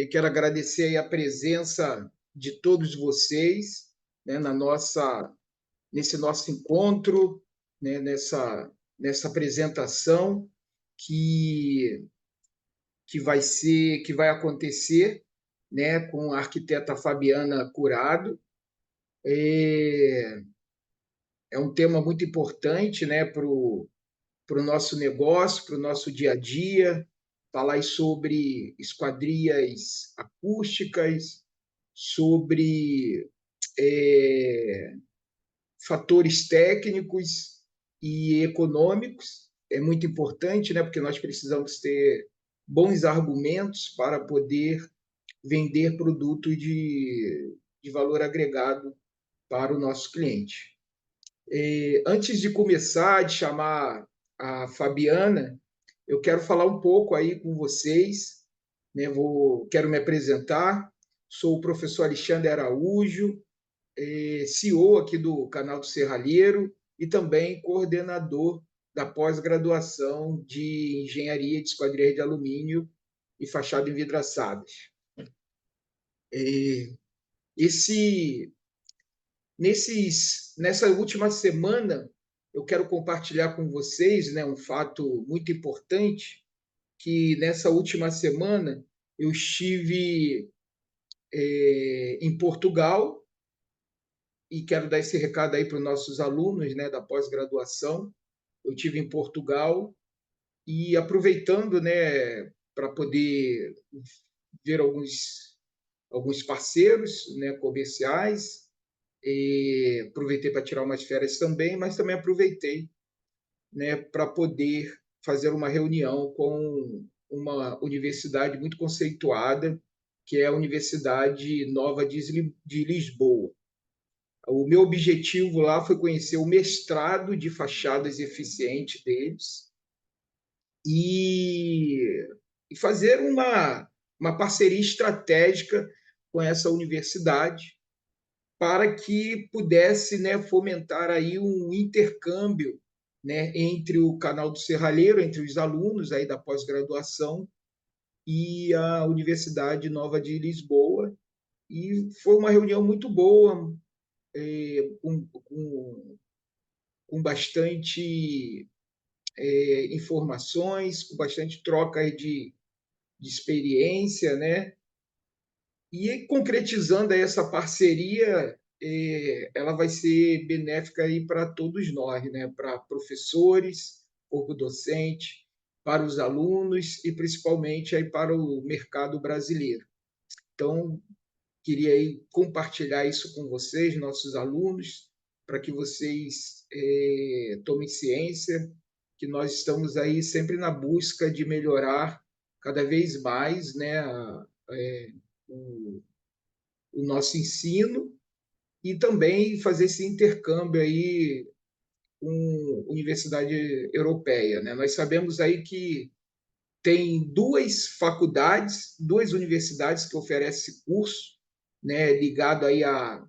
Quero agradecer aí a presença de todos vocês, né, nesse nosso encontro, né, nessa apresentação que, que vai acontecer, né, com a arquiteta Fabiana Curado. É, é um tema muito importante, né, para o nosso negócio, para o nosso dia a dia, falar aí sobre esquadrias acústicas, sobre é, fatores técnicos e econômicos. É muito importante, né, porque nós precisamos ter bons argumentos para poder vender produto de valor agregado para o nosso cliente. Antes de começar, de chamar a Fabiana, eu quero falar um pouco aí com vocês, né? Quero me apresentar. Sou o professor Alexandre Araújo, CEO aqui do canal do Serralheiro e também coordenador da pós-graduação de Engenharia de Esquadrias de Alumínio e Fachada Envidraçadas. Esse Nessa última semana, eu quero compartilhar com vocês, né, um fato muito importante, que nessa última semana eu estive em Portugal e quero dar esse recado aí para os nossos alunos, né, da pós-graduação. Eu estive em Portugal e aproveitando, né, para poder ver alguns parceiros, né, comerciais. Aproveitei para tirar umas férias também, mas também aproveitei, né, para poder fazer uma reunião com uma universidade muito conceituada, que é a Universidade Nova de Lisboa. O meu objetivo lá foi conhecer o mestrado de fachadas eficientes deles e, fazer uma parceria estratégica com essa universidade para que pudesse, né, fomentar aí um intercâmbio, né, entre o canal do Serralheiro, entre os alunos aí da pós-graduação e a Universidade Nova de Lisboa. E foi uma reunião muito boa, com bastante informações, com bastante troca de experiência, né? E concretizando essa parceria, ela vai ser benéfica aí para todos nós, né? Para professores, corpo docente, para os alunos e principalmente aí para o mercado brasileiro. Então, queria aí compartilhar isso com vocês, nossos alunos, para que vocês tomem ciência que nós estamos aí sempre na busca de melhorar cada vez mais, né, o, o nosso ensino e também fazer esse intercâmbio aí com universidade europeia, né? Nós sabemos aí que tem duas universidades que oferecem curso, né, ligado aí a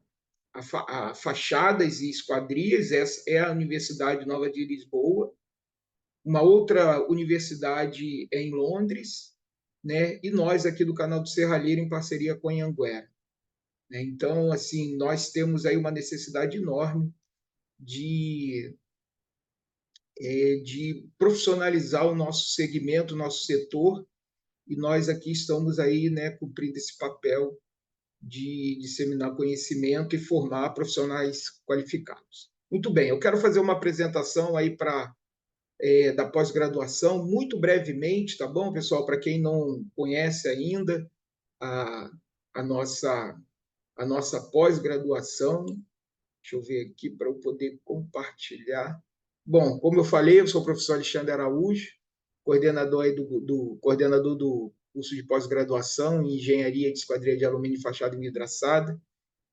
fachadas e esquadrias. Essa é a Universidade Nova de Lisboa. Uma outra universidade é em Londres, né? E nós aqui do canal do Serralheiro em parceria com a Anhanguera. Né? Então, assim, nós temos aí uma necessidade enorme de, de profissionalizar o nosso segmento, o nosso setor, e nós aqui estamos aí, né, cumprindo esse papel de disseminar conhecimento e formar profissionais qualificados. Muito bem, eu quero fazer uma apresentação aí da pós-graduação, muito brevemente, tá bom, pessoal? Para quem não conhece ainda a, a nossa, a nossa pós-graduação. Deixa eu ver aqui para eu poder compartilhar. Bom, como eu falei, eu sou o professor Alexandre Araújo, coordenador aí coordenador do curso de pós-graduação em Engenharia de Esquadria de Alumínio e Fachada Envidraçada.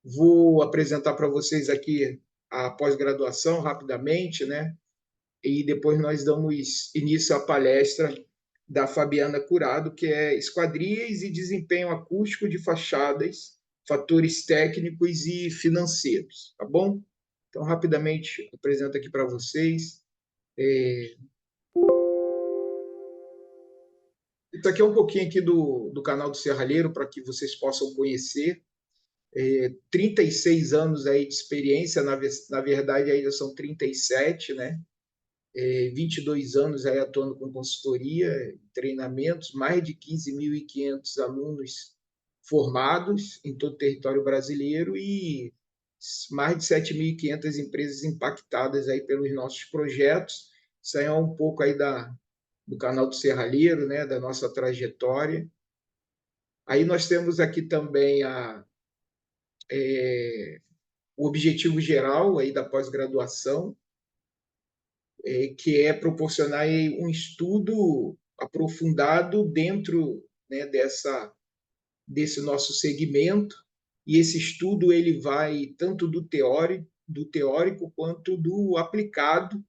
Vou apresentar para vocês aqui a pós-graduação rapidamente, né? E depois nós damos início à palestra da Fabiana Curado, que é Esquadrias e Desempenho Acústico de Fachadas, Fatores Técnicos e Financeiros, tá bom? Então, rapidamente, apresento aqui para vocês. Isso aqui é um pouquinho aqui do canal do Serralheiro, para que vocês possam conhecer. 36 anos aí de experiência, na verdade ainda são 37, né? 22 anos aí atuando com consultoria, treinamentos, mais de 15.500 alunos formados em todo o território brasileiro e mais de 7.500 empresas impactadas aí pelos nossos projetos. Isso aí é um pouco aí do canal do Serralheiro, né, da nossa trajetória. Aí nós temos aqui também o objetivo geral aí da pós-graduação, que é proporcionar um estudo aprofundado dentro, né, desse nosso segmento, e esse estudo ele vai tanto do teórico quanto do aplicado,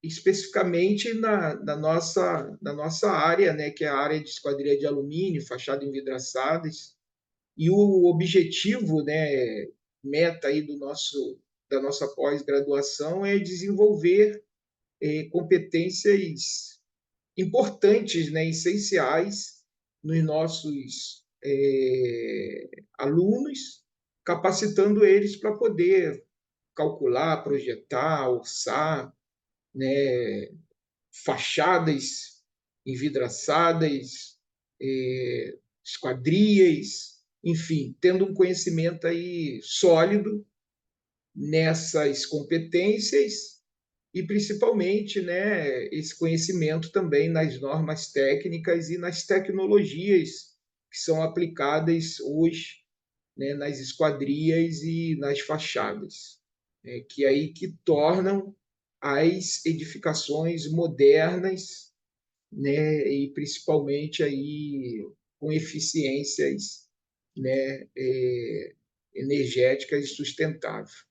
especificamente na nossa área, né, que é a área de esquadria de alumínio, fachada envidraçadas, e o objetivo, né, meta aí da nossa pós-graduação é desenvolver competências importantes, né, essenciais nos nossos alunos, capacitando eles para poder calcular, projetar, orçar, né, fachadas envidraçadas, esquadrias, enfim, tendo um conhecimento aí sólido nessas competências e principalmente, né, esse conhecimento também nas normas técnicas e nas tecnologias que são aplicadas hoje, né, nas esquadrias e nas fachadas, né, que aí que tornam as edificações modernas, né, e principalmente aí com eficiências, né, energéticas e sustentáveis.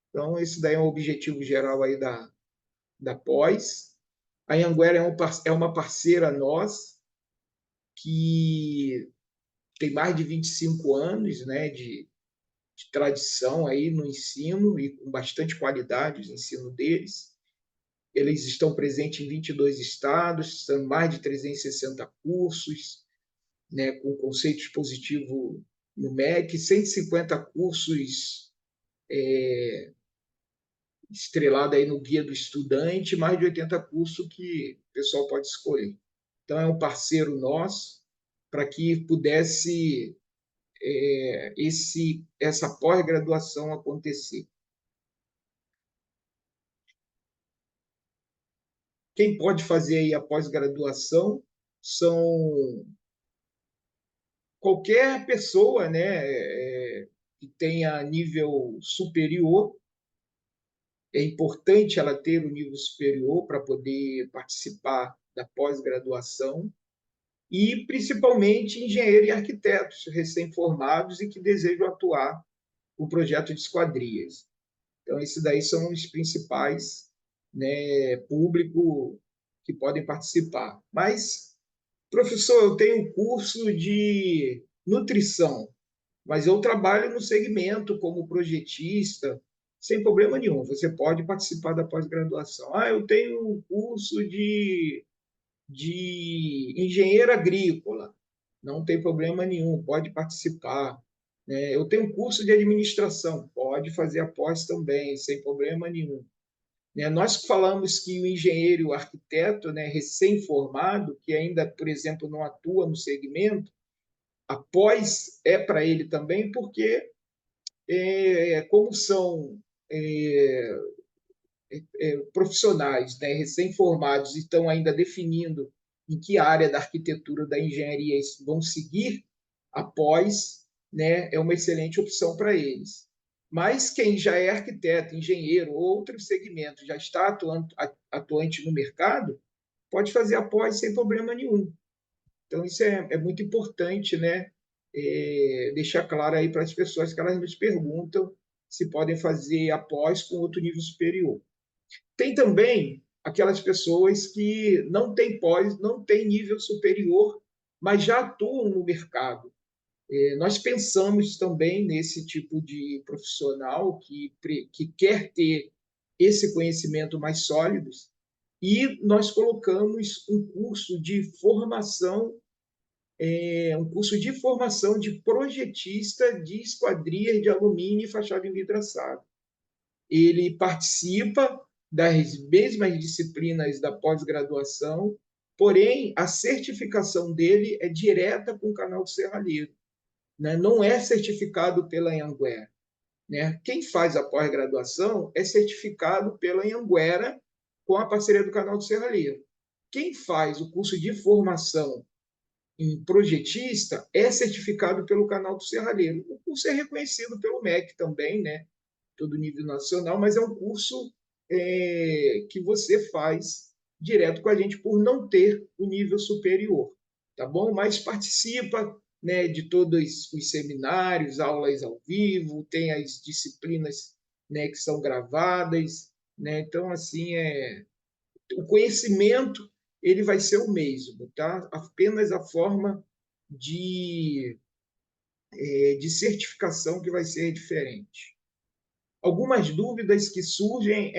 Então, esse daí é um objetivo geral aí da pós. A Anhanguera é uma parceira nossa que tem mais de 25 anos, né, de tradição aí no ensino e com bastante qualidade o ensino deles. Eles estão presentes em 22 estados, são mais de 360 cursos, né, com conceito expositivo no MEC, 150 cursos estrelado aí no Guia do Estudante, mais de 80 cursos que o pessoal pode escolher. Então, é um parceiro nosso para que pudesse essa pós-graduação acontecer. Quem pode fazer aí a pós-graduação são qualquer pessoa, né, que tenha nível superior. É importante ela ter o nível superior para poder participar da pós-graduação e principalmente engenheiro e arquitetos recém-formados e que desejam atuar com o projeto de esquadrias. Então, esses daí são os principais, né, público que podem participar. Mas, professor, eu tenho um curso de nutrição, mas eu trabalho no segmento como projetista, sem problema nenhum. Você pode participar da pós-graduação. Ah, eu tenho um curso de engenheiro agrícola, não tem problema nenhum, pode participar. Eu tenho um curso de administração, pode fazer a pós também, sem problema nenhum. Nós falamos que o engenheiro, o arquiteto, né, recém-formado, que ainda, por exemplo, não atua no segmento, a pós é para ele também, porque como são é, profissionais, né, recém-formados e estão ainda definindo em que área da arquitetura da engenharia eles vão seguir após, né, é uma excelente opção para eles. Mas quem já é arquiteto, engenheiro ou outro segmento, já está atuante no mercado, pode fazer após sem problema nenhum. Então, isso é muito importante, né? Deixar claro aí para as pessoas que elas nos perguntam se podem fazer após com outro nível superior. Tem também aquelas pessoas que não têm pós, não têm nível superior, mas já atuam no mercado. Nós pensamos também nesse tipo de profissional que quer ter esse conhecimento mais sólido E nós colocamos um curso de formação, de projetista de esquadrias de alumínio e fachada envidraçada. Ele participa das mesmas disciplinas da pós-graduação, porém, a certificação dele é direta com o canal do Serralheiro, né? Não é certificado pela Anhanguera, né? Quem faz a pós-graduação é certificado pela Anhanguera com a parceria do canal do Serralheiro. Quem faz o curso de formação em projetista é certificado pelo canal do Serralheiro. O curso é reconhecido pelo MEC também, né? Todo nível nacional, mas é um curso que você faz direto com a gente por não ter o nível superior, tá bom? Mas participa, né, de todos os seminários, aulas ao vivo, tem as disciplinas, né, que são gravadas, né? Então, assim, o conhecimento ele vai ser o mesmo, tá? Apenas a forma de, de certificação que vai ser diferente. Algumas dúvidas que surgem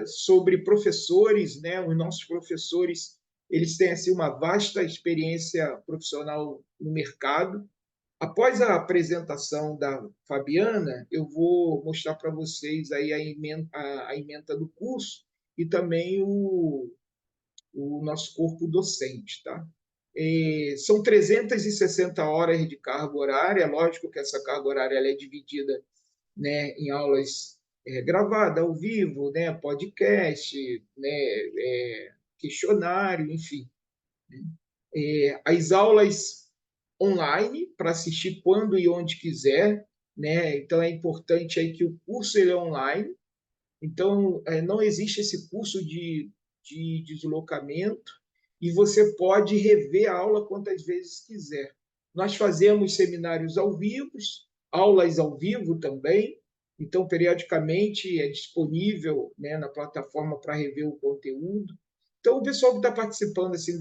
sobre professores, né? Os nossos professores, eles têm assim uma vasta experiência profissional no mercado. Após a apresentação da Fabiana, eu vou mostrar para vocês aí a ementa do curso e também o nosso corpo docente, tá? São 360 horas de carga horária, é lógico que essa carga horária ela é dividida, né, em aulas gravadas ao vivo, né, podcast, né, questionário, enfim. As aulas online para assistir quando e onde quiser, né? Então é importante aí que o curso ele é online, então não existe esse curso de deslocamento e você pode rever a aula quantas vezes quiser. Nós fazemos seminários ao vivo, aulas ao vivo também, então periodicamente é disponível, né, na plataforma para rever o conteúdo. Então o pessoal que está participando assim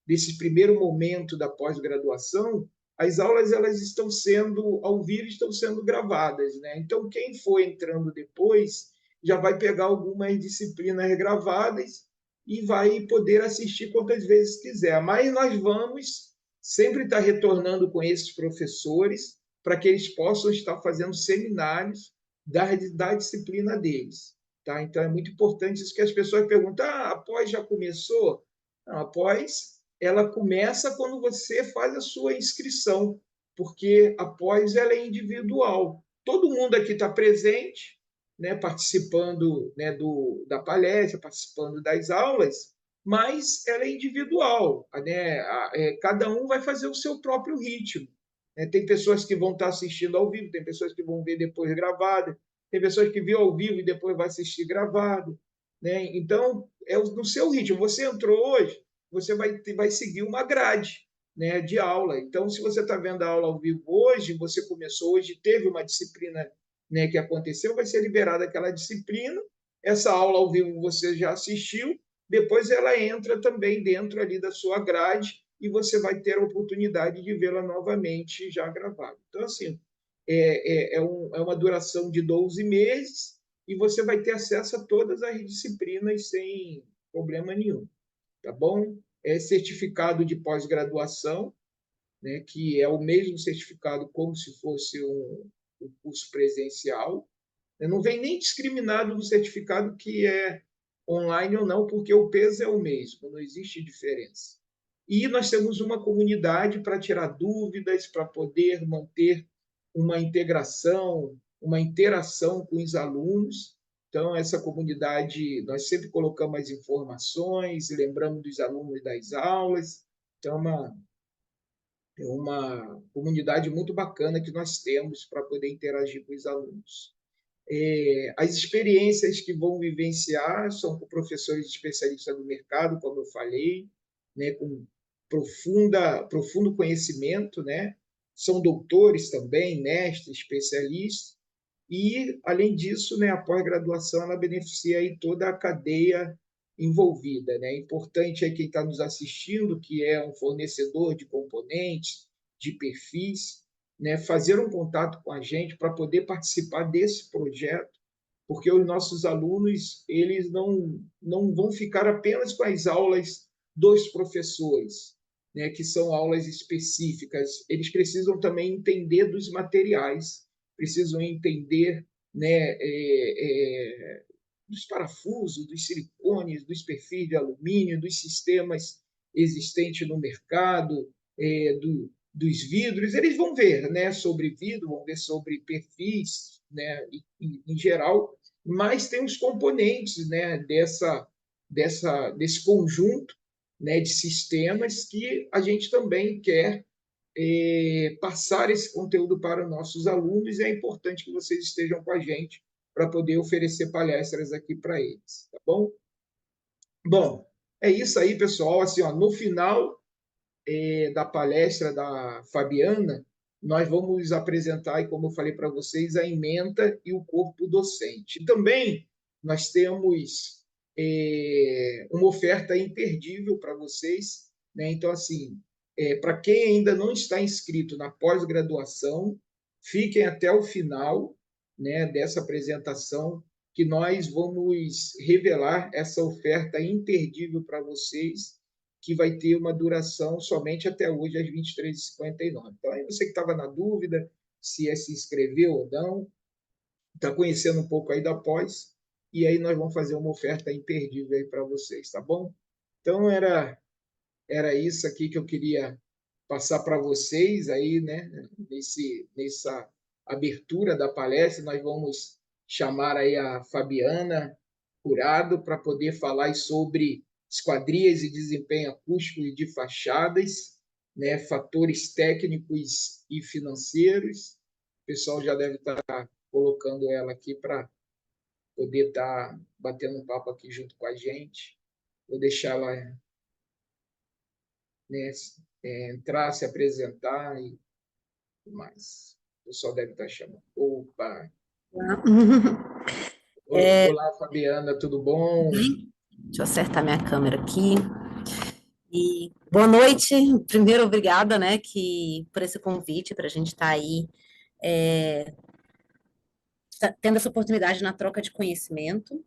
desse primeiro momento da pós-graduação, as aulas elas estão sendo ao vivo, estão sendo gravadas, né? Então quem for entrando depois já vai pegar algumas disciplinas gravadas e vai poder assistir quantas vezes quiser. Mas nós vamos sempre estar retornando com esses professores para que eles possam estar fazendo seminários da disciplina deles. Tá? Então é muito importante isso que as pessoas perguntam: a pós já começou? Não, a pós ela começa quando você faz a sua inscrição, porque a pós ela é individual. Todo mundo aqui está presente, né, participando, né, da palestra, participando das aulas, mas ela é individual, né? Cada um vai fazer o seu próprio ritmo. Né? Tem pessoas que vão estar assistindo ao vivo, tem pessoas que vão ver depois gravado, tem pessoas que viram ao vivo e depois vai assistir gravado. Né? Então, é no seu ritmo. Você entrou hoje, você vai seguir uma grade, né, de aula. Então, se você está vendo a aula ao vivo hoje, você começou hoje, teve uma disciplina, né, que aconteceu, vai ser liberada aquela disciplina. Essa aula ao vivo você já assistiu, depois ela entra também dentro ali da sua grade e você vai ter a oportunidade de vê-la novamente já gravada. Então, assim, é uma duração de 12 meses e você vai ter acesso a todas as disciplinas sem problema nenhum, tá bom? É certificado de pós-graduação, né, que é o mesmo certificado como se fosse um curso presencial. Não vem nem discriminado no certificado que é online ou não, porque o peso é o mesmo, não existe diferença. E nós temos uma comunidade para tirar dúvidas, para poder manter uma integração, uma interação com os alunos. Então, essa comunidade, nós sempre colocamos as informações, lembramos dos alunos das aulas. Então, é uma comunidade muito bacana que nós temos para poder interagir com os alunos. As experiências que vão vivenciar são com professores especialistas do mercado, como eu falei, né, com profundo conhecimento, né? São doutores também, mestres, especialistas, e, além disso, né, a pós-graduação ela beneficia aí toda a cadeia envolvida. Né? É importante aí quem está nos assistindo, que é um fornecedor de componentes, de perfis, né, fazer um contato com a gente para poder participar desse projeto, porque os nossos alunos eles não vão ficar apenas com as aulas dos professores, né, que são aulas específicas. Eles precisam também entender dos materiais, precisam entender, né, dos parafusos, dos silicones, dos perfis de alumínio, dos sistemas existentes no mercado, dos vidros. Eles vão ver, né, sobre vidro, vão ver sobre perfis, né, em geral, mas tem os componentes, né, desse conjunto, né, de sistemas que a gente também quer passar esse conteúdo para os nossos alunos, e é importante que vocês estejam com a gente para poder oferecer palestras aqui para eles, tá bom? Bom, é isso aí, pessoal. Assim, ó, no final da palestra da Fabiana, nós vamos apresentar, e como eu falei para vocês, a ementa e o corpo docente. E também nós temos uma oferta imperdível para vocês, né? Então, assim, para quem ainda não está inscrito na pós-graduação, fiquem até o final, né, dessa apresentação, que nós vamos revelar essa oferta imperdível para vocês, que vai ter uma duração somente até hoje, às 23h59. Então, aí você que estava na dúvida se é se inscrever ou não, está conhecendo um pouco aí da pós, e aí nós vamos fazer uma oferta imperdível aí para vocês, tá bom? Então, era isso aqui que eu queria passar para vocês aí, né? Nessa abertura da palestra, nós vamos chamar aí a Fabiana Curado para poder falar sobre esquadrias e desempenho acústico e de fachadas, né? Fatores técnicos e financeiros. O pessoal já deve estar colocando ela aqui para poder estar batendo um papo aqui junto com a gente. Vou deixar ela, né, entrar, se apresentar e tudo mais. O pessoal deve estar chamando. Opa! Olá, Fabiana, tudo bom? Deixa eu acertar minha câmera aqui. E boa noite. Primeiro, obrigada, né, por esse convite para a gente estar aí tendo essa oportunidade na troca de conhecimento.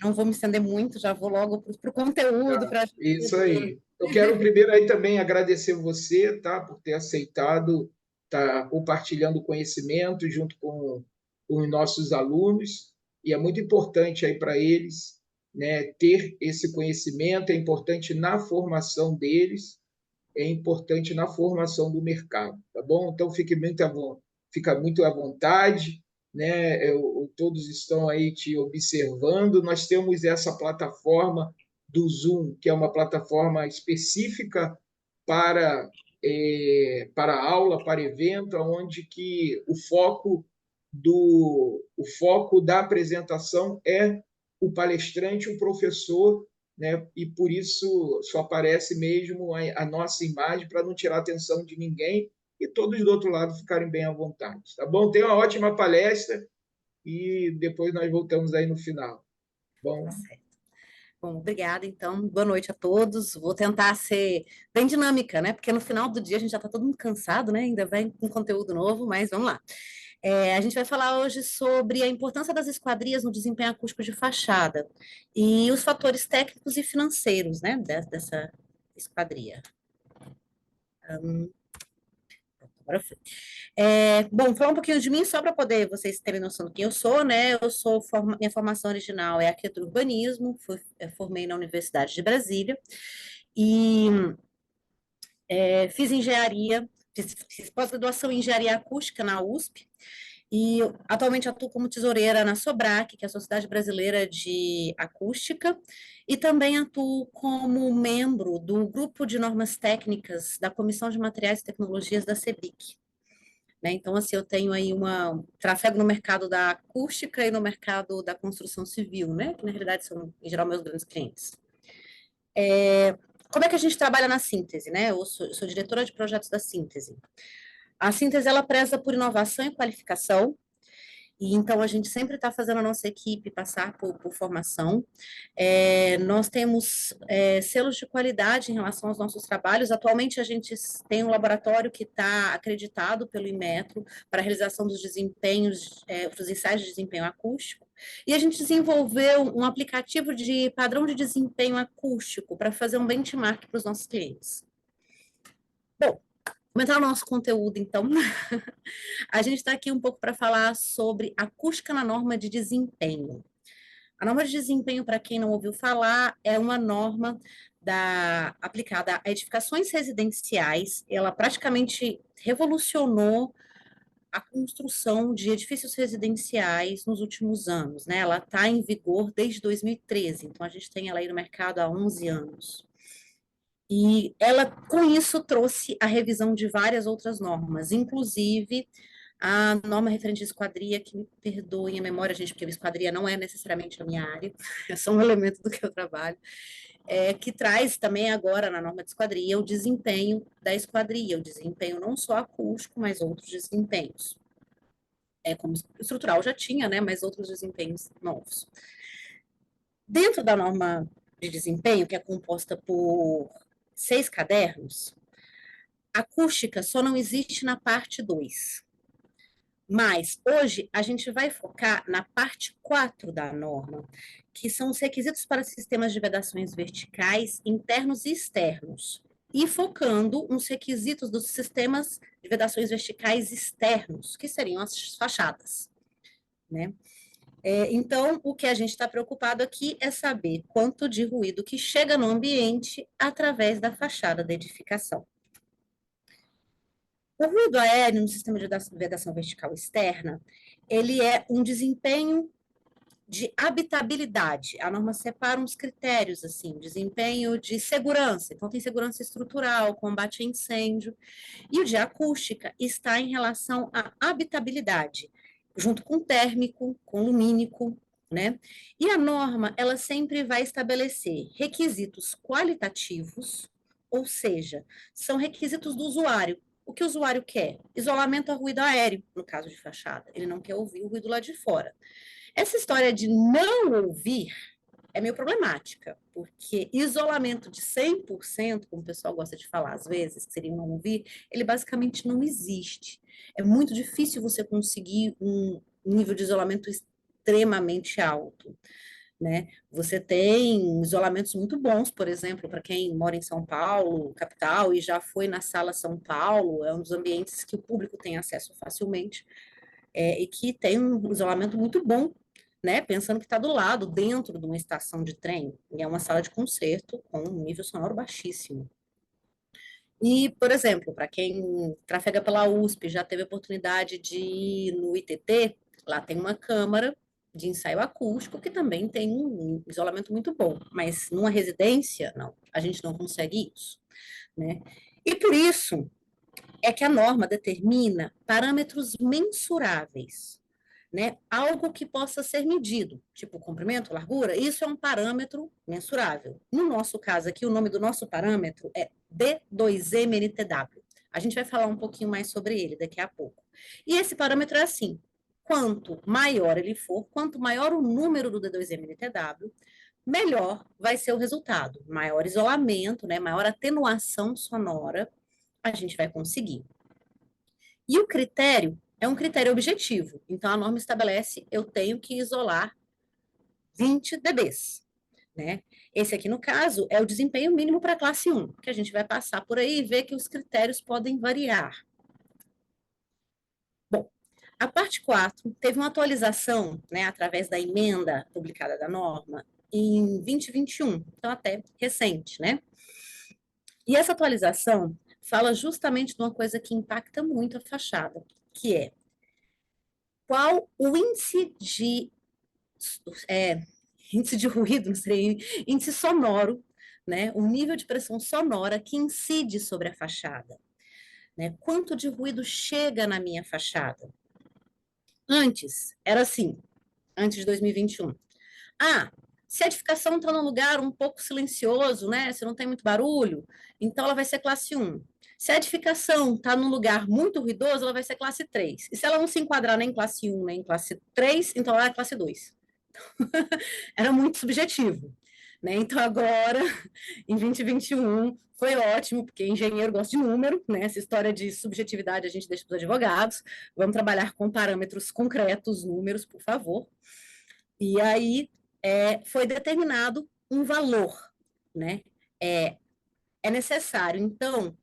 Não vou me estender muito, já vou logo para o conteúdo. Isso aí. Eu quero primeiro aí também agradecer você, tá, por ter aceitado estar compartilhando conhecimento junto com os nossos alunos, e é muito importante aí para eles, né, ter esse conhecimento, é importante na formação deles, é importante na formação do mercado, tá bom? Então fica muito à vontade, né? Todos estão aí te observando. Nós temos essa plataforma do Zoom, que é uma plataforma específica para para aula, para evento, onde que o foco da apresentação é o palestrante, o professor, né? E por isso só aparece mesmo a nossa imagem para não tirar a atenção de ninguém e todos do outro lado ficarem bem à vontade, tá bom? Tenha uma ótima palestra e depois nós voltamos aí no final. Bom, Tá certo. Bom, obrigada, então. Boa noite a todos. Vou tentar ser bem dinâmica, né? Porque no final do dia a gente já está todo mundo cansado, né? Ainda vem com conteúdo novo, mas vamos lá. A gente vai falar hoje sobre a importância das esquadrias no desempenho acústico de fachada e os fatores técnicos e financeiros, né, dessa esquadria. Agora foi. Bom, falar um pouquinho de mim, só para poder vocês terem noção do quem eu sou, né? Minha formação original é arquitetura e urbanismo, formei na Universidade de Brasília e fiz engenharia, fiz pós-graduação em engenharia acústica na USP, e atualmente atuo como tesoureira na SOBRAC, que é a Sociedade Brasileira de Acústica, e também atuo como membro do grupo de normas técnicas da Comissão de Materiais e Tecnologias da CEBIC. Né? Então, assim, eu tenho aí trafego no mercado da acústica e no mercado da construção civil, né? Que na realidade são, em geral, meus grandes clientes. Como é que a gente trabalha na síntese, né? Eu sou diretora de projetos da síntese. A síntese, ela preza por inovação e qualificação, E então a gente sempre está fazendo a nossa equipe passar por formação. Nós temos selos de qualidade em relação aos nossos trabalhos. Atualmente a gente tem um laboratório que está acreditado pelo Inmetro para a realização dos desempenhos, dos ensaios de desempenho acústico. E a gente desenvolveu um aplicativo de padrão de desempenho acústico para fazer um benchmark para os nossos clientes. Bom, vamos entrar no nosso conteúdo, então. A gente está aqui um pouco para falar sobre acústica na norma de desempenho. A norma de desempenho, para quem não ouviu falar, é uma norma aplicada a edificações residenciais. Ela praticamente revolucionou a construção de edifícios residenciais nos últimos anos, né? Ela está em vigor desde 2013, então a gente tem ela aí no mercado há 11 anos. E ela, com isso, trouxe a revisão de várias outras normas, inclusive a norma referente à esquadria, que me perdoem a memória, gente, porque a esquadria não é necessariamente a minha área, é só um elemento do que eu trabalho, que traz também agora na norma de esquadria o desempenho da esquadria, o desempenho não só acústico, mas outros desempenhos. Como estrutural já tinha, né, mas outros desempenhos novos. Dentro da norma de desempenho, que é composta por 6 cadernos, a acústica só não existe na parte 2. Mas hoje a gente vai focar na parte 4 da norma, que são os requisitos para sistemas de vedações verticais, internos e externos. E focando nos requisitos dos sistemas de vedações verticais externos, que seriam as fachadas, né? Então, o que a gente está preocupado aqui é saber quanto de ruído que chega no ambiente através da fachada da edificação. O ruído aéreo no sistema de vedação vertical externa, ele é um desempenho de habitabilidade. A norma separa uns critérios, assim, desempenho de segurança. Então, tem segurança estrutural, combate a incêndio. E o de acústica está em relação à habitabilidade, junto com térmico, com lumínico, né? E a norma, ela sempre vai estabelecer requisitos qualitativos, ou seja, são requisitos do usuário. O que o usuário quer? Isolamento a ruído aéreo, no caso de fachada. Ele não quer ouvir o ruído lá de fora. Essa história de não ouvir é meio problemática, porque isolamento de 100%, como o pessoal gosta de falar às vezes, que seria não ouvir, ele basicamente não existe. É muito difícil você conseguir um nível de isolamento extremamente alto, né? Você tem isolamentos muito bons, por exemplo, para quem mora em São Paulo, capital, e já foi na Sala São Paulo, é um dos ambientes que o público tem acesso facilmente, e que tem um isolamento muito bom, né? Pensando que está do lado, dentro de uma estação de trem, e é uma sala de concerto com um nível sonoro baixíssimo. E, por exemplo, para quem trafega pela USP, já teve a oportunidade de ir no ITT, lá tem uma câmara de ensaio acústico que também tem um isolamento muito bom, mas numa residência, não, a gente não consegue isso, né? E por isso é que a norma determina parâmetros mensuráveis, né? Algo que possa ser medido, tipo comprimento, largura, isso é um parâmetro mensurável. No nosso caso aqui, o nome do nosso parâmetro é D2MNTW. A gente vai falar um pouquinho mais sobre ele daqui a pouco. E esse parâmetro é assim: quanto maior ele for, quanto maior o número do D2MNTW, melhor vai ser o resultado. Maior isolamento, né? Maior atenuação sonora a gente vai conseguir. E o critério é um critério objetivo. Então, a norma estabelece, eu tenho que isolar 20 dBs, né? Esse aqui, no caso, é o desempenho mínimo para a classe 1, que a gente vai passar por aí e ver que os critérios podem variar. Bom, a parte 4 teve uma atualização, né, através da emenda publicada da norma em 2021, então até recente, né? E essa atualização fala justamente de uma coisa que impacta muito a fachada, que é qual o índice de ruído, não sei, índice sonoro, né? O nível de pressão sonora que incide sobre a fachada, né? Quanto de ruído chega na minha fachada? Antes, era assim, antes de 2021. Ah, Se a edificação está num lugar um pouco silencioso, né? Se não tem muito barulho, então ela vai ser classe 1. Se a edificação está num lugar muito ruidoso, ela vai ser classe 3. E se ela não se enquadrar nem em classe 1, nem em classe 3, então ela é classe 2. Era muito subjetivo. Né? Então, agora, em 2021, foi ótimo, porque engenheiro gosta de número, né? Essa história de subjetividade a gente deixa para os advogados. Vamos trabalhar com parâmetros concretos, números, por favor. E aí foi determinado um valor, né? É necessário, então,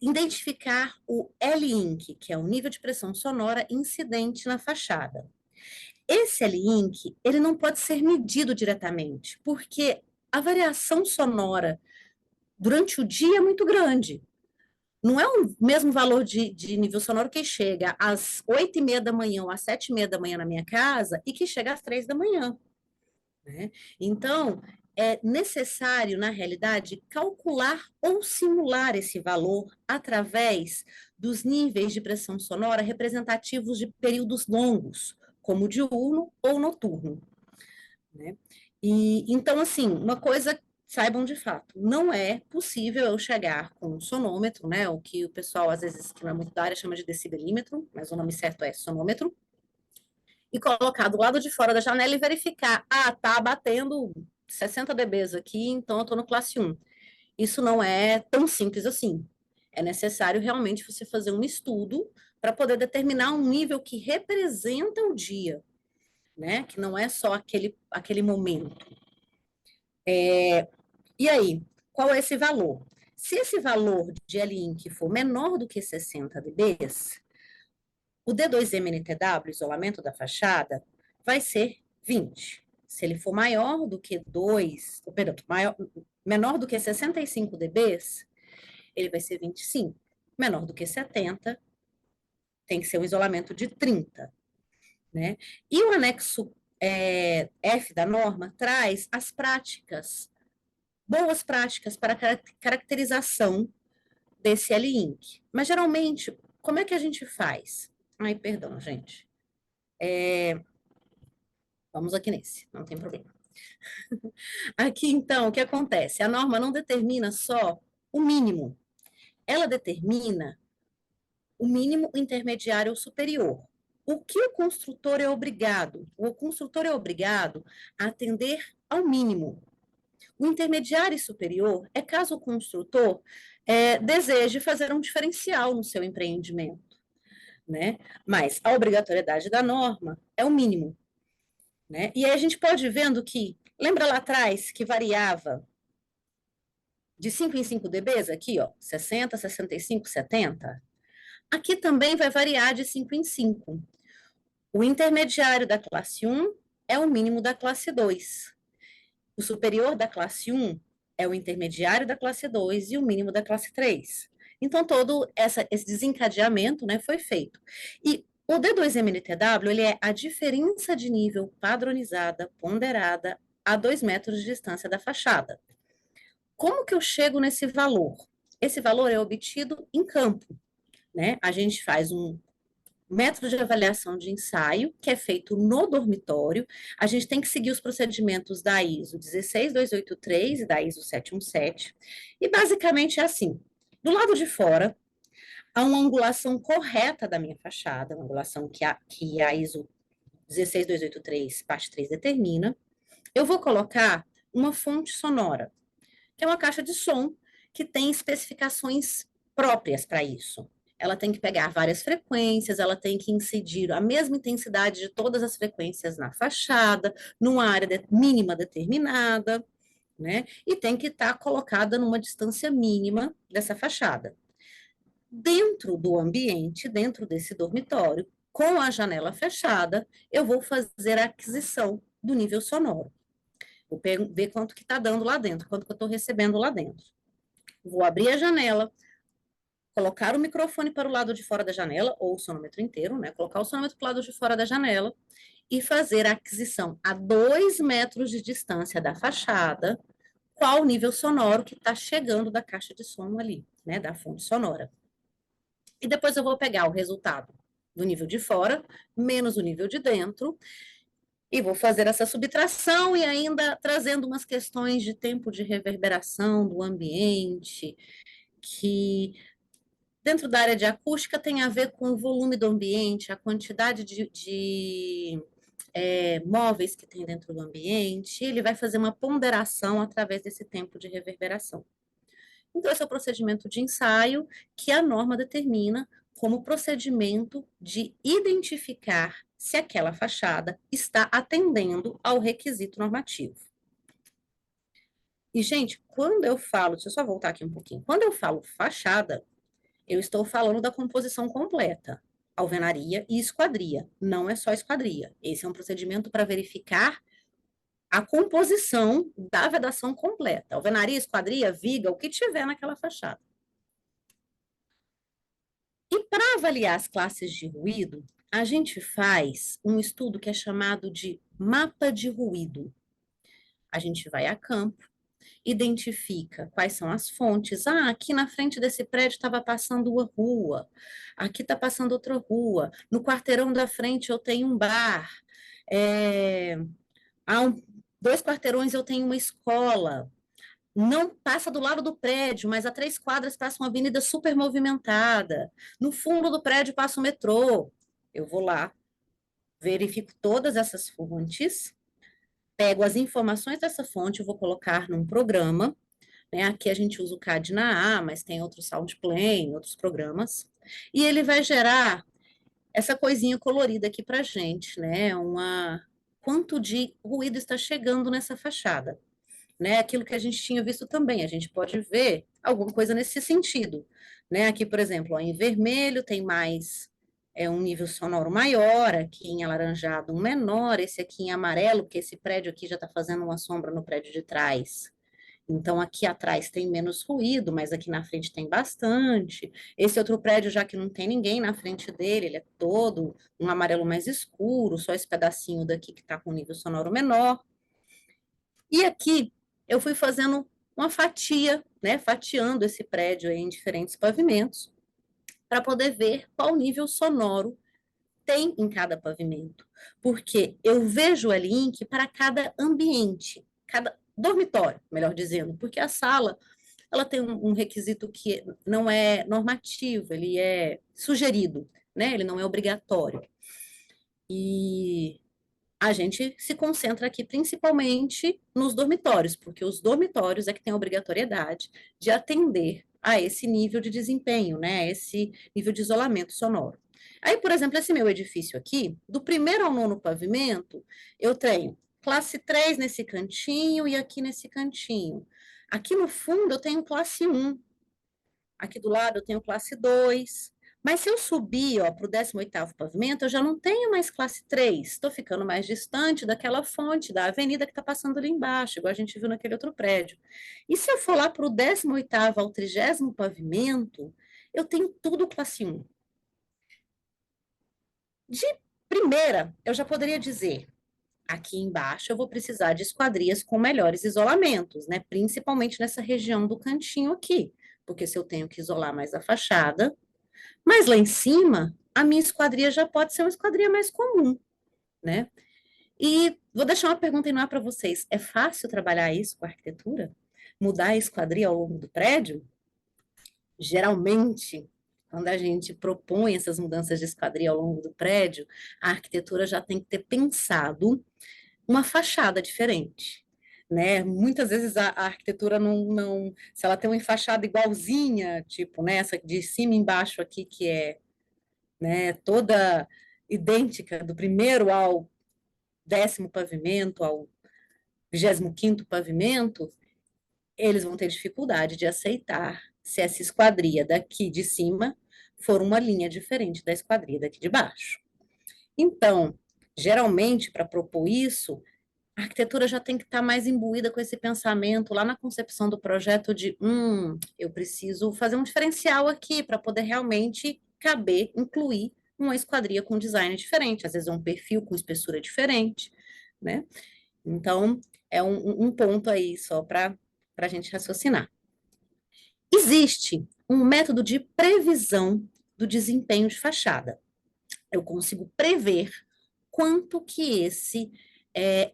identificar o L-INC, que é o nível de pressão sonora incidente na fachada. Esse L-INC, ele não pode ser medido diretamente, porque a variação sonora durante o dia é muito grande. Não é o mesmo valor de nível sonoro que chega às 8h30 da manhã ou às 7h30 da manhã na minha casa e que chega às 3 da manhã. Né? Então, é necessário, na realidade, calcular ou simular esse valor através dos níveis de pressão sonora representativos de períodos longos, como diurno ou noturno. Né? E então, assim, uma coisa, saibam de fato, não é possível eu chegar com um sonômetro, né? O que o pessoal, às vezes, que não é muito da área, chama de decibelímetro, mas o nome certo é sonômetro, e colocar do lado de fora da janela e verificar, tá batendo 60 dBs aqui, então eu estou no classe 1. Isso não é tão simples assim. É necessário realmente você fazer um estudo para poder determinar um nível que representa o dia, né? Que não é só aquele momento. E aí, qual é esse valor? Se esse valor de L-INC for menor do que 60 dBs, o D2M-NTW, isolamento da fachada, vai ser 20. Se ele for maior do que menor do que 65 dBs, ele vai ser 25. Menor do que 70, tem que ser um isolamento de 30. Né? E o anexo F da norma traz as práticas, boas práticas para caracterização desse L-INC. Mas, geralmente, como é que a gente faz? Ai, perdão, gente. Vamos aqui nesse, não tem problema. Aqui, então, o que acontece? A norma não determina só o mínimo, ela determina o mínimo, o intermediário ou superior. O que o construtor é obrigado? O construtor é obrigado a atender ao mínimo. O intermediário e superior é caso o construtor deseje fazer um diferencial no seu empreendimento, né? Mas a obrigatoriedade da norma é o mínimo. Né? E aí a gente pode ir vendo que, lembra lá atrás que variava de 5 em 5 dBs aqui, ó, 60, 65, 70? Aqui também vai variar de 5 em 5. O intermediário da classe 1 é o mínimo da classe 2. O superior da classe 1 é o intermediário da classe 2 e o mínimo da classe 3. Então, todo esse desencadeamento, né, foi feito. E o D2MNTW, ele é a diferença de nível padronizada, ponderada, a 2 metros de distância da fachada. Como que eu chego nesse valor? Esse valor é obtido em campo, né? A gente faz um método de avaliação de ensaio, que é feito no dormitório. A gente tem que seguir os procedimentos da ISO 16283 e da ISO 717. E basicamente é assim: do lado de fora, há uma angulação correta da minha fachada, uma angulação que a ISO 16283, parte 3, determina. Eu vou colocar uma fonte sonora, que é uma caixa de som que tem especificações próprias para isso. Ela tem que pegar várias frequências, ela tem que incidir a mesma intensidade de todas as frequências na fachada, numa área mínima determinada, né? E tem que estar colocada numa distância mínima dessa fachada. Dentro do ambiente, dentro desse dormitório, com a janela fechada, eu vou fazer a aquisição do nível sonoro. Vou ver quanto que está dando lá dentro, quanto que eu estou recebendo lá dentro. Vou abrir a janela, colocar o microfone para o lado de fora da janela, ou o sonômetro inteiro, né? Colocar o sonômetro para o lado de fora da janela e fazer a aquisição a 2 metros de distância da fachada, qual o nível sonoro que está chegando da caixa de som ali, né? Da fonte sonora. E depois eu vou pegar o resultado do nível de fora, menos o nível de dentro, E vou fazer essa subtração e ainda trazendo umas questões de tempo de reverberação do ambiente, que dentro da área de acústica tem a ver com o volume do ambiente, a quantidade de móveis que tem dentro do ambiente, ele vai fazer uma ponderação através desse tempo de reverberação. Então, esse é o procedimento de ensaio que a norma determina como procedimento de identificar se aquela fachada está atendendo ao requisito normativo. E, gente, quando eu falo, deixa eu só voltar aqui um pouquinho, quando eu falo fachada, eu estou falando da composição completa, alvenaria e esquadria, não é só esquadria. Esse é um procedimento para verificar a composição da vedação completa, alvenaria, esquadria, viga, o que tiver naquela fachada. E para avaliar as classes de ruído, a gente faz um estudo que é chamado de mapa de ruído. A gente vai a campo, identifica quais são as fontes. Ah, aqui na frente desse prédio estava passando uma rua, aqui está passando outra rua, no quarteirão da frente eu tenho um bar, é, dois quarteirões eu tenho uma escola. Não passa do lado do prédio, mas a 3 quadras passa uma avenida super movimentada. No fundo do prédio passa o metrô. Eu vou lá, verifico todas essas fontes, pego as informações dessa fonte, vou colocar num programa, né? Aqui a gente usa o CAD na A, mas tem outros SoundPlane, outros programas, e ele vai gerar essa coisinha colorida aqui para gente, né? Quanto de ruído está chegando nessa fachada, né? Aquilo que a gente tinha visto também, a gente pode ver alguma coisa nesse sentido, né? Aqui, por exemplo, ó, em vermelho tem mais um nível sonoro maior, aqui em alaranjado um menor, esse aqui em amarelo, porque esse prédio aqui já está fazendo uma sombra no prédio de trás. Então, aqui atrás tem menos ruído, mas aqui na frente tem bastante. Esse outro prédio, já que não tem ninguém na frente dele, ele é todo um amarelo mais escuro, só esse pedacinho daqui que está com nível sonoro menor. E aqui eu fui fazendo uma fatia, né, fatiando esse prédio em diferentes pavimentos, para poder ver qual nível sonoro tem em cada pavimento. Porque eu vejo ali link para cada ambiente, cada dormitório, melhor dizendo, porque a sala ela tem um requisito que não é normativo, ele é sugerido, né? Ele não é obrigatório. E a gente se concentra aqui principalmente nos dormitórios, porque os dormitórios é que têm a obrigatoriedade de atender a esse nível de desempenho, né? Esse nível de isolamento sonoro. Aí, por exemplo, esse meu edifício aqui, do primeiro ao nono pavimento, eu tenho classe 3 nesse cantinho e aqui nesse cantinho. Aqui no fundo eu tenho classe 1, aqui do lado eu tenho classe 2. Mas se eu subir para o 18º pavimento, eu já não tenho mais classe 3. Estou ficando mais distante daquela fonte, da avenida que está passando ali embaixo, igual a gente viu naquele outro prédio. E se eu for lá para o 18º ao 30º pavimento, eu tenho tudo classe 1. De primeira, eu já poderia dizer, aqui embaixo eu vou precisar de esquadrias com melhores isolamentos, né? Principalmente nessa região do cantinho aqui, porque se eu tenho que isolar mais a fachada, mas lá em cima, a minha esquadria já pode ser uma esquadria mais comum, né? E vou deixar uma pergunta no ar para vocês. É fácil trabalhar isso com a arquitetura? Mudar a esquadria ao longo do prédio? Geralmente, quando a gente propõe essas mudanças de esquadria ao longo do prédio, a arquitetura já tem que ter pensado uma fachada diferente. Né? Muitas vezes a arquitetura não, se ela tem uma fachada igualzinha, tipo nessa de cima e embaixo aqui, que é, né, toda idêntica, do primeiro ao 10º pavimento, ao 25º pavimento, eles vão ter dificuldade de aceitar se essa esquadria daqui de cima for uma linha diferente da esquadria daqui de baixo. Então, geralmente, para propor isso, a arquitetura já tem que estar mais imbuída com esse pensamento lá na concepção do projeto de, eu preciso fazer um diferencial aqui para poder realmente caber, incluir uma esquadria com design diferente, às vezes é um perfil com espessura diferente, né? Então, é um ponto aí só para a gente raciocinar. Existe um método de previsão do desempenho de fachada. Eu consigo prever quanto que esse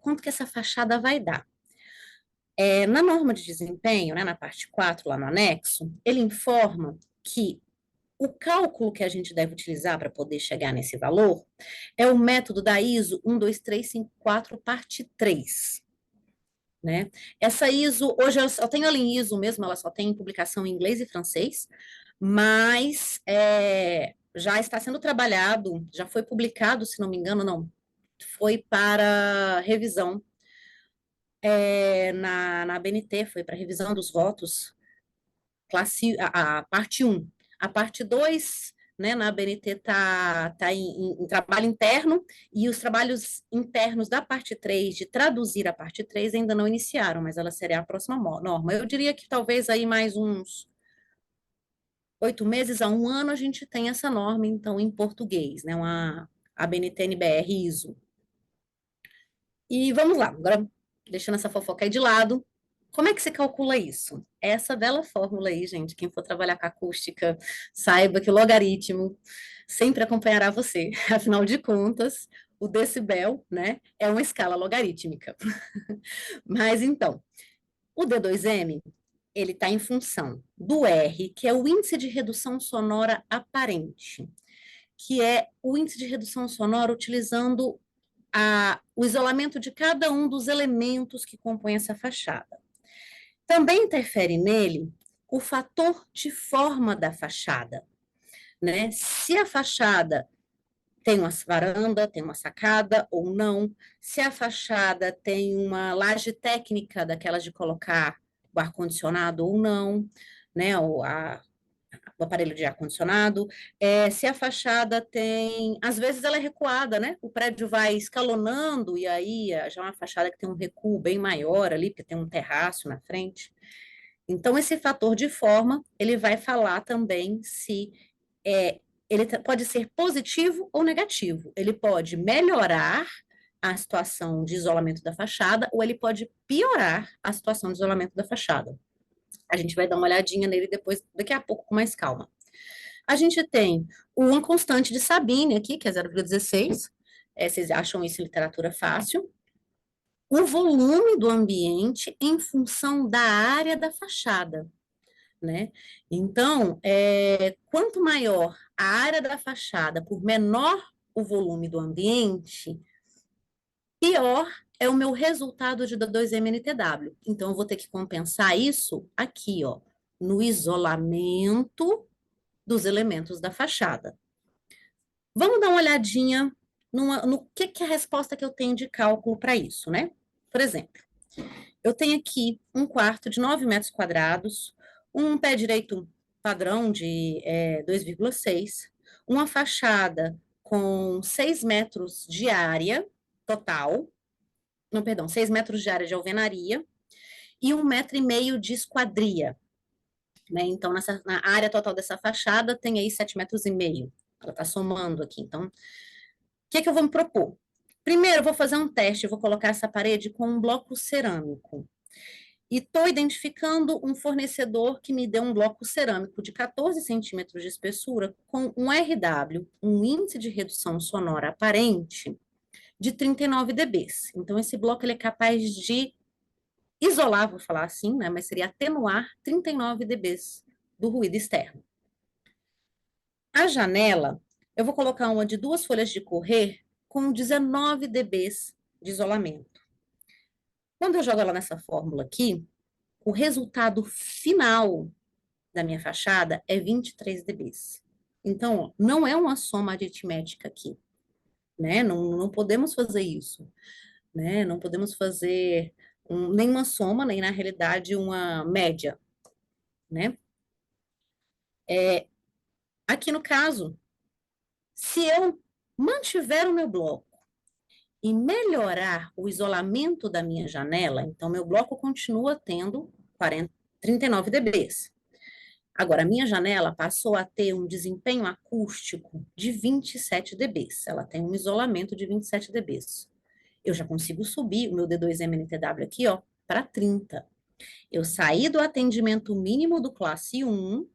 quanto que essa fachada vai dar. Na norma de desempenho, né, na parte 4, lá no anexo, ele informa que o cálculo que a gente deve utilizar para poder chegar nesse valor é o método da ISO 12354, parte 3. Né? Essa ISO, hoje eu só tenho ela em ISO mesmo, ela só tem publicação em inglês e francês, mas já está sendo trabalhado, já foi publicado, se não me engano, não, foi para revisão na ABNT, foi para revisão dos votos, a parte 1. A parte 2, né, na ABNT está em trabalho interno, e os trabalhos internos da parte 3, de traduzir a parte 3, ainda não iniciaram, mas ela será a próxima norma. Eu diria que talvez aí mais uns 8 meses a 1 ano a gente tem essa norma, então, em português, né, uma ABNT-NBR ISO. E vamos lá, agora deixando essa fofoca aí de lado, como é que você calcula isso? Essa bela fórmula aí, gente, quem for trabalhar com acústica, saiba que o logaritmo sempre acompanhará você. Afinal de contas, o decibel, né, é uma escala logarítmica. Mas então, o D2M, ele está em função do R, que é o índice de redução sonora aparente, que é o índice de redução sonora utilizando o isolamento de cada um dos elementos que compõem essa fachada. Também interfere nele o fator de forma da fachada, né? Se a fachada tem uma varanda, tem uma sacada ou não, se a fachada tem uma laje técnica daquelas de colocar o ar-condicionado ou não, né? O aparelho de ar-condicionado, se a fachada tem, às vezes ela é recuada, né? O prédio vai escalonando e aí já é uma fachada que tem um recuo bem maior ali, porque tem um terraço na frente. Então, esse fator de forma, ele vai falar também se ele pode ser positivo ou negativo. Ele pode melhorar a situação de isolamento da fachada ou ele pode piorar a situação de isolamento da fachada. A gente vai dar uma olhadinha nele depois, daqui a pouco, com mais calma. A gente tem uma constante de Sabine aqui, que é 0,16. Vocês acham isso em literatura fácil. O volume do ambiente em função da área da fachada, né? Então, quanto maior a área da fachada, por menor o volume do ambiente, pior é o meu resultado de 2MNTW. Então, eu vou ter que compensar isso aqui, ó, no isolamento dos elementos da fachada. Vamos dar uma olhadinha no que é a resposta que eu tenho de cálculo para isso, né? Por exemplo, eu tenho aqui um quarto de 9 metros quadrados, um pé direito padrão de 2,6, uma fachada com 6 metros de área total, não, perdão, 6 metros de área de alvenaria e 1,5 metro de esquadria, né? Então, na área total dessa fachada tem aí 7,5 metros. Ela está somando aqui. Então, o que eu vou me propor? Primeiro, eu vou fazer um teste, eu vou colocar essa parede com um bloco cerâmico. E estou identificando um fornecedor que me deu um bloco cerâmico de 14 centímetros de espessura com um RW, um índice de redução sonora aparente, de 39 dB. Então, esse bloco ele é capaz de isolar, vou falar assim, né, mas seria atenuar 39 dB do ruído externo. A janela, eu vou colocar uma de 2 folhas de correr com 19 dB de isolamento. Quando eu jogo ela nessa fórmula aqui, o resultado final da minha fachada é 23 dB. Então, ó, não é uma soma aritmética aqui, né? Não podemos fazer isso, né? Não podemos fazer nem uma soma, nem na realidade uma média, né? Aqui no caso, se eu mantiver o meu bloco e melhorar o isolamento da minha janela, então meu bloco continua tendo 39 dB. Agora, a minha janela passou a ter um desempenho acústico de 27 dB. Ela tem um isolamento de 27 dB. Eu já consigo subir o meu D2MNTW aqui, ó, para 30. Eu saí do atendimento mínimo do classe 1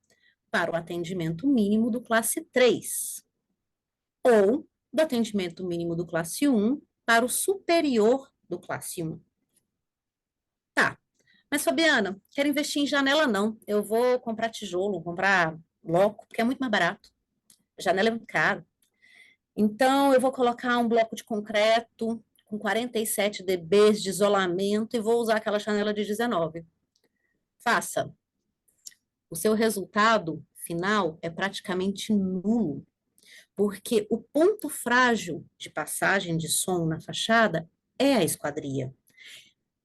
para o atendimento mínimo do classe 3. Ou do atendimento mínimo do classe 1 para o superior do classe 1. Tá, mas Fabiana, quero investir em janela não. Eu vou comprar tijolo, comprar bloco, porque é muito mais barato. Janela é muito caro. Então, eu vou colocar um bloco de concreto com 47 dBs de isolamento e vou usar aquela janela de 19. Faça. O seu resultado final é praticamente nulo, porque o ponto frágil de passagem de som na fachada é a esquadria.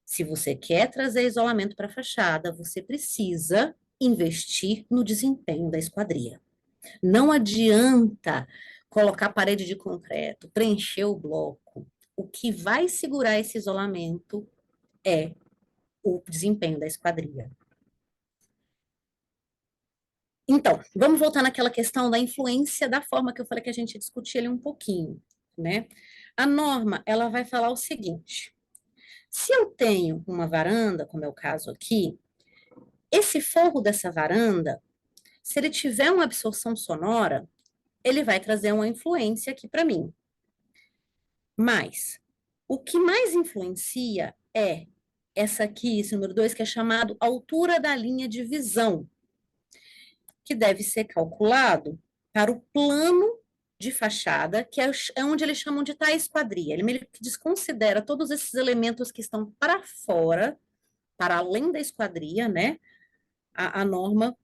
Se você quer trazer isolamento para a fachada, você precisa investir no desempenho da esquadria. Não adianta colocar parede de concreto, preencher o bloco. O que vai segurar esse isolamento é o desempenho da esquadria. Então, vamos voltar naquela questão da influência da forma que eu falei que a gente discutia ali um pouquinho, né? A norma, ela vai falar o seguinte: se eu tenho uma varanda, como é o caso aqui, esse forro dessa varanda, se ele tiver uma absorção sonora, ele vai trazer uma influência aqui para mim. Mas o que mais influencia é essa aqui, esse número 2, que é chamado altura da linha de visão, que deve ser calculado para o plano de fachada, que é onde eles chamam de tais esquadria. Ele meio que desconsidera todos esses elementos que estão para fora, para além da esquadria, né? A norma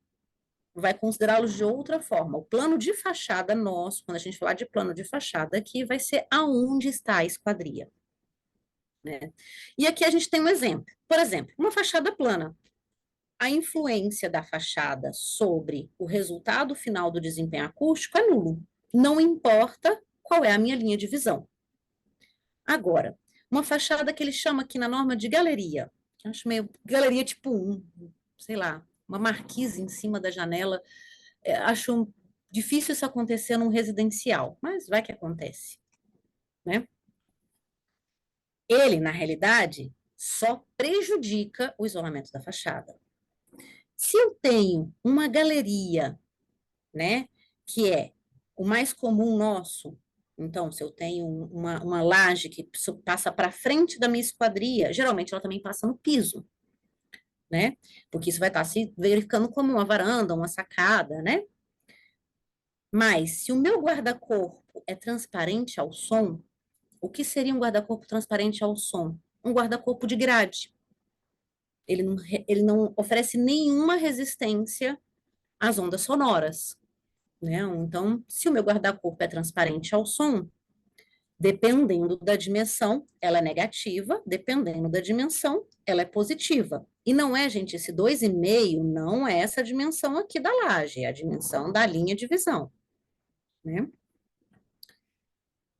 vai considerá-los de outra forma. O plano de fachada nosso, quando a gente falar de plano de fachada aqui, vai ser aonde está a esquadria, né? E aqui a gente tem um exemplo. Por exemplo, uma fachada plana. A influência da fachada sobre o resultado final do desempenho acústico é nulo. Não importa qual é a minha linha de visão. Agora, uma fachada que ele chama aqui na norma de galeria, que eu acho meio galeria tipo 1, sei lá, uma marquise em cima da janela. Acho difícil isso acontecer num residencial, mas vai que acontece, né? Ele, na realidade, só prejudica o isolamento da fachada. Se eu tenho uma galeria, né, que é o mais comum nosso, então, se eu tenho uma laje que passa para frente da minha esquadria, geralmente ela também passa no piso, né? Porque isso vai estar se verificando como uma varanda, uma sacada, né? Mas se o meu guarda-corpo é transparente ao som, o que seria um guarda-corpo transparente ao som? Um guarda-corpo de grade. Ele não oferece nenhuma resistência às ondas sonoras, né? Então, se o meu guarda-corpo é transparente ao som, dependendo da dimensão, ela é negativa, dependendo da dimensão, ela é positiva. E não é, gente, esse 2,5 não é essa dimensão aqui da laje, é a dimensão da linha de visão, né?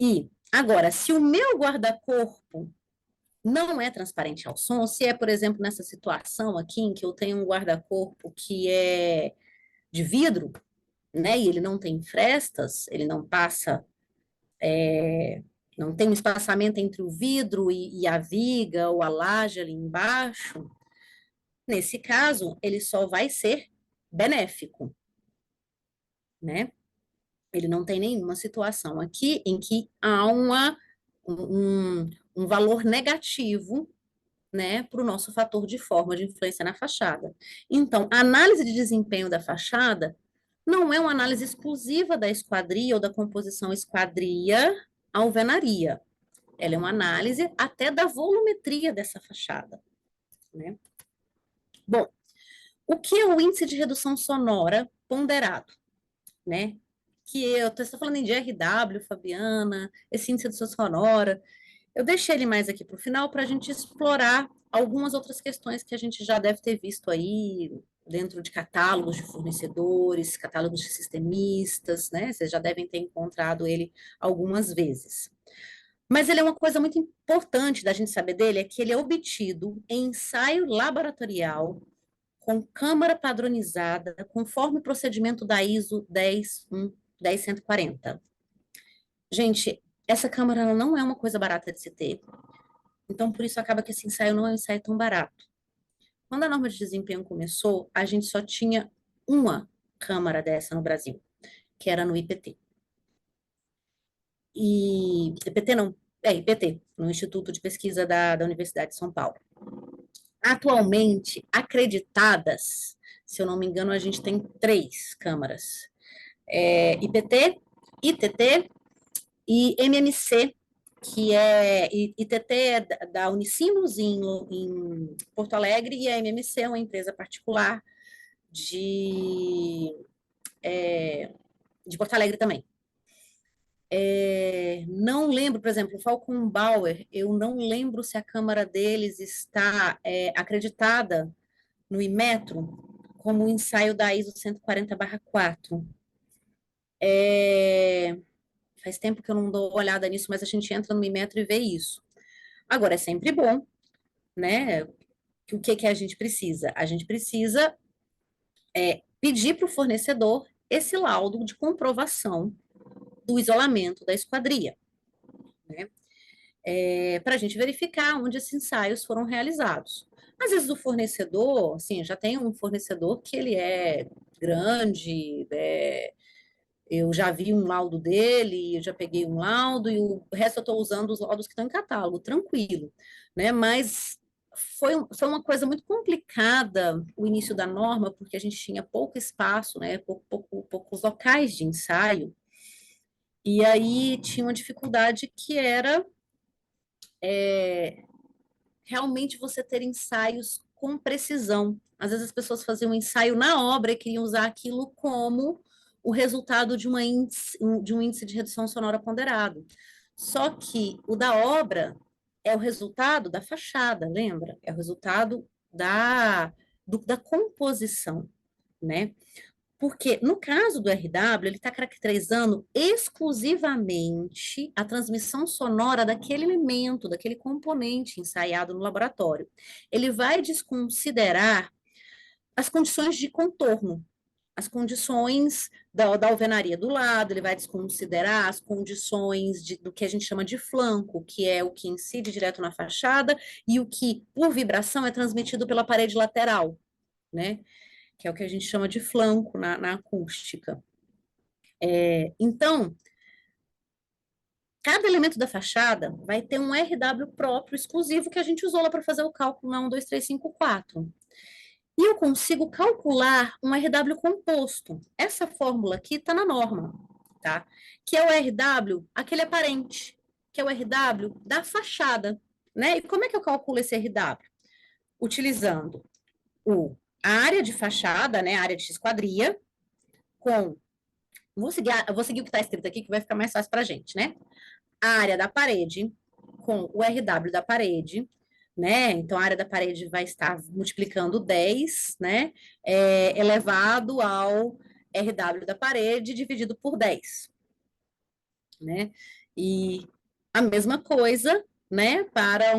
E, agora, se o meu guarda-corpo não é transparente ao som, se é, por exemplo, nessa situação aqui, em que eu tenho um guarda-corpo que é de vidro, né, e ele não tem frestas, ele não passa, não tem um espaçamento entre o vidro e a viga ou a laje ali embaixo, nesse caso, ele só vai ser benéfico, né? Ele não tem nenhuma situação aqui em que há um valor negativo, né, para o nosso fator de forma de influência na fachada. Então, a análise de desempenho da fachada não é uma análise exclusiva da esquadria ou da composição esquadria-alvenaria. Ela é uma análise até da volumetria dessa fachada, né? Bom, o que é o índice de redução sonora ponderado, né? Que eu estou falando de RW, Fabiana, esse índice de redução sonora. Eu deixei ele mais aqui para o final para a gente explorar algumas outras questões que a gente já deve ter visto aí dentro de catálogos de fornecedores, catálogos de sistemistas, né? Vocês já devem ter encontrado ele algumas vezes. Mas ele é uma coisa muito importante da gente saber dele, é que ele é obtido em ensaio laboratorial com câmara padronizada, conforme o procedimento da ISO 10140. Gente, essa câmara ela não é uma coisa barata de se ter. Então, por isso acaba que esse ensaio não é um ensaio tão barato. Quando a norma de desempenho começou, a gente só tinha uma câmara dessa no Brasil, que era no IPT. E IPT não, IPT, no Instituto de Pesquisa da Universidade de São Paulo. Atualmente, acreditadas, se eu não me engano, a gente tem 3 câmaras. IPT, ITT e MMC, que é ITT é da Unicinos em Porto Alegre e a MMC é uma empresa particular de, de Porto Alegre também. Não lembro, por exemplo, o Falcon Bauer, eu não lembro se a câmara deles está acreditada no Inmetro como o ensaio da ISO 140/4. Faz tempo que eu não dou uma olhada nisso, mas a gente entra no Inmetro e vê isso. Agora, é sempre bom, né? O que a gente precisa? A gente precisa pedir para o fornecedor esse laudo de comprovação do isolamento da esquadria, né? Para a gente verificar onde esses ensaios foram realizados. Às vezes o fornecedor, assim, já tem um fornecedor que ele é grande, eu já vi um laudo dele, eu já peguei um laudo, e o resto eu estou usando os laudos que estão em catálogo, tranquilo, né? Mas foi uma coisa muito complicada o início da norma, porque a gente tinha pouco espaço, né? Poucos locais de ensaio, e aí tinha uma dificuldade que era realmente você ter ensaios com precisão. Às vezes as pessoas faziam um ensaio na obra e queriam usar aquilo como o resultado de um índice de redução sonora ponderado. Só que o da obra é o resultado da fachada, lembra? É o resultado da composição, né? Porque, no caso do RW, ele está caracterizando exclusivamente a transmissão sonora daquele elemento, daquele componente ensaiado no laboratório. Ele vai desconsiderar as condições de contorno, as condições da alvenaria do lado, ele vai desconsiderar as condições do que a gente chama de flanco, que é o que incide direto na fachada, e o que, por vibração, é transmitido pela parede lateral, né? Que é o que a gente chama de flanco na acústica. Então, cada elemento da fachada vai ter um RW próprio, exclusivo, que a gente usou lá para fazer o cálculo na 1, 2, 3, 5, 4. E eu consigo calcular um RW composto. Essa fórmula aqui está na norma, tá? Que é o RW, aquele aparente, que é o RW da fachada, né? E como é que eu calculo esse RW? Utilizando a área de fachada, né? A área de esquadria, com vou seguir o que está escrito aqui, que vai ficar mais fácil para a gente, né? A área da parede com o RW da parede, né? Então, a área da parede vai estar multiplicando 10, né? Elevado ao RW da parede dividido por 10, né? E a mesma coisa, né? Para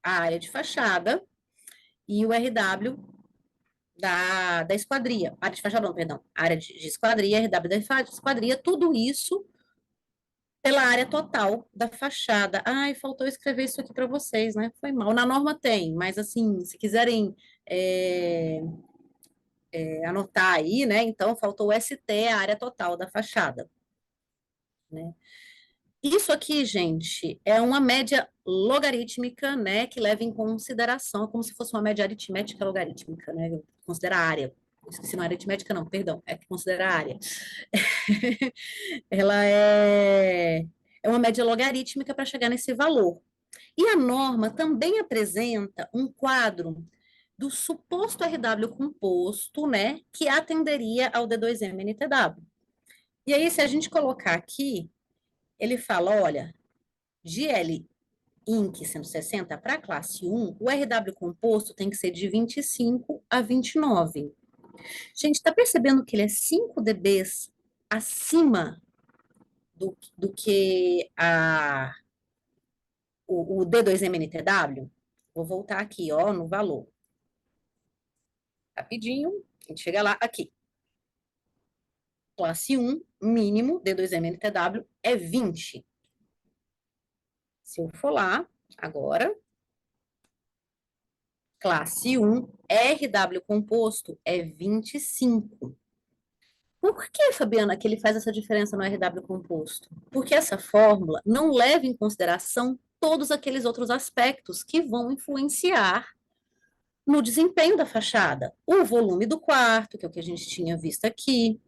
a área de fachada e o RW da esquadria. Área de fachada, não, perdão. Área de esquadria, RW da esquadria, tudo isso pela área total da fachada. Ai, faltou escrever isso aqui para vocês, né? Foi mal. Na norma tem, mas assim, se quiserem anotar aí, né? Então, faltou o ST, a área total da fachada, né? Isso aqui, gente, é uma média logarítmica, né? Que leva em consideração, como se fosse uma média aritmética logarítmica, né? Considera a área. Esqueci, não é aritmética, não, perdão, é que considera a área. Ela é uma média logarítmica para chegar nesse valor. E a norma também apresenta um quadro do suposto RW composto, né, que atenderia ao D2M-NTW. E aí, se a gente colocar aqui, ele fala, olha, GL Inc. 160 para a classe 1, o RW composto tem que ser de 25 a 29. Gente, está percebendo que ele é 5 dBs acima do que o D2MNTW? Vou voltar aqui, ó, no valor. Rapidinho, a gente chega lá, aqui. Classe 1, mínimo, D2MNTW, é 20. Se eu for lá, agora, classe 1, RW composto é 25. Por que, Fabiana, que ele faz essa diferença no RW composto? Porque essa fórmula não leva em consideração todos aqueles outros aspectos que vão influenciar no desempenho da fachada. O volume do quarto, que é o que a gente tinha visto aqui,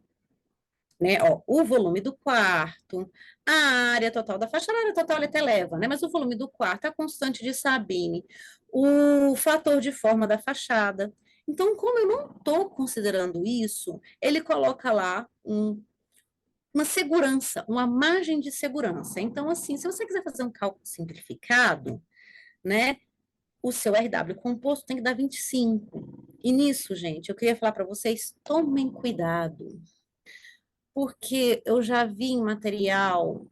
né? Ó, o volume do quarto, a área total da fachada, a área total ele até leva, né? Mas o volume do quarto, a constante de Sabine, o fator de forma da fachada. Então, como eu não estou considerando isso, ele coloca lá uma segurança, uma margem de segurança. Então, assim, se você quiser fazer um cálculo simplificado, né, o seu RW composto tem que dar 25. E nisso, gente, eu queria falar para vocês, tomem cuidado, porque eu já vi em material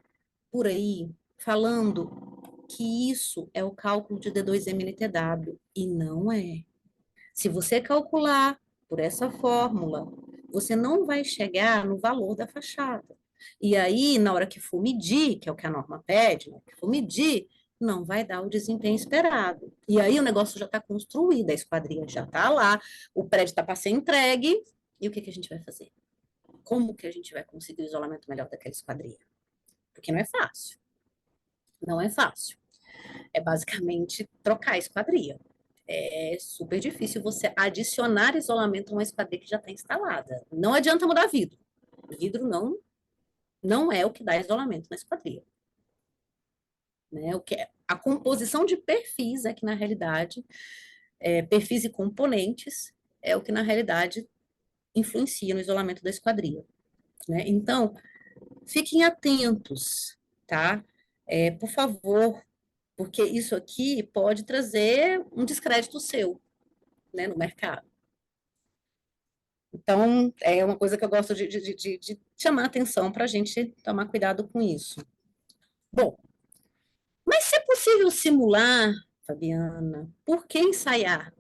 por aí falando que isso é o cálculo de D2MNTW, e não é. Se você calcular por essa fórmula, você não vai chegar no valor da fachada. E aí, na hora que for medir, que é o que a norma pede, né, que for medir, não vai dar o desempenho esperado. E aí o negócio já está construído, a esquadria já está lá, o prédio está para ser entregue, e o que, que a gente vai fazer? Como que a gente vai conseguir o isolamento melhor daquela esquadria? Porque não é fácil. Não é fácil. É basicamente trocar a esquadria. É super difícil você adicionar isolamento a uma esquadria que já está instalada. Não adianta mudar vidro. Vidro não é o que dá isolamento na esquadria. Né? O que é, a composição de perfis é que, na realidade, perfis e componentes é o que, na realidade, influencia no isolamento da esquadria. Né? Então, fiquem atentos, tá? Por favor, porque isso aqui pode trazer um descrédito seu, né, no mercado. Então, é uma coisa que eu gosto de chamar atenção para a gente tomar cuidado com isso. Bom, mas se é possível simular, Fabiana, por que ensaiar?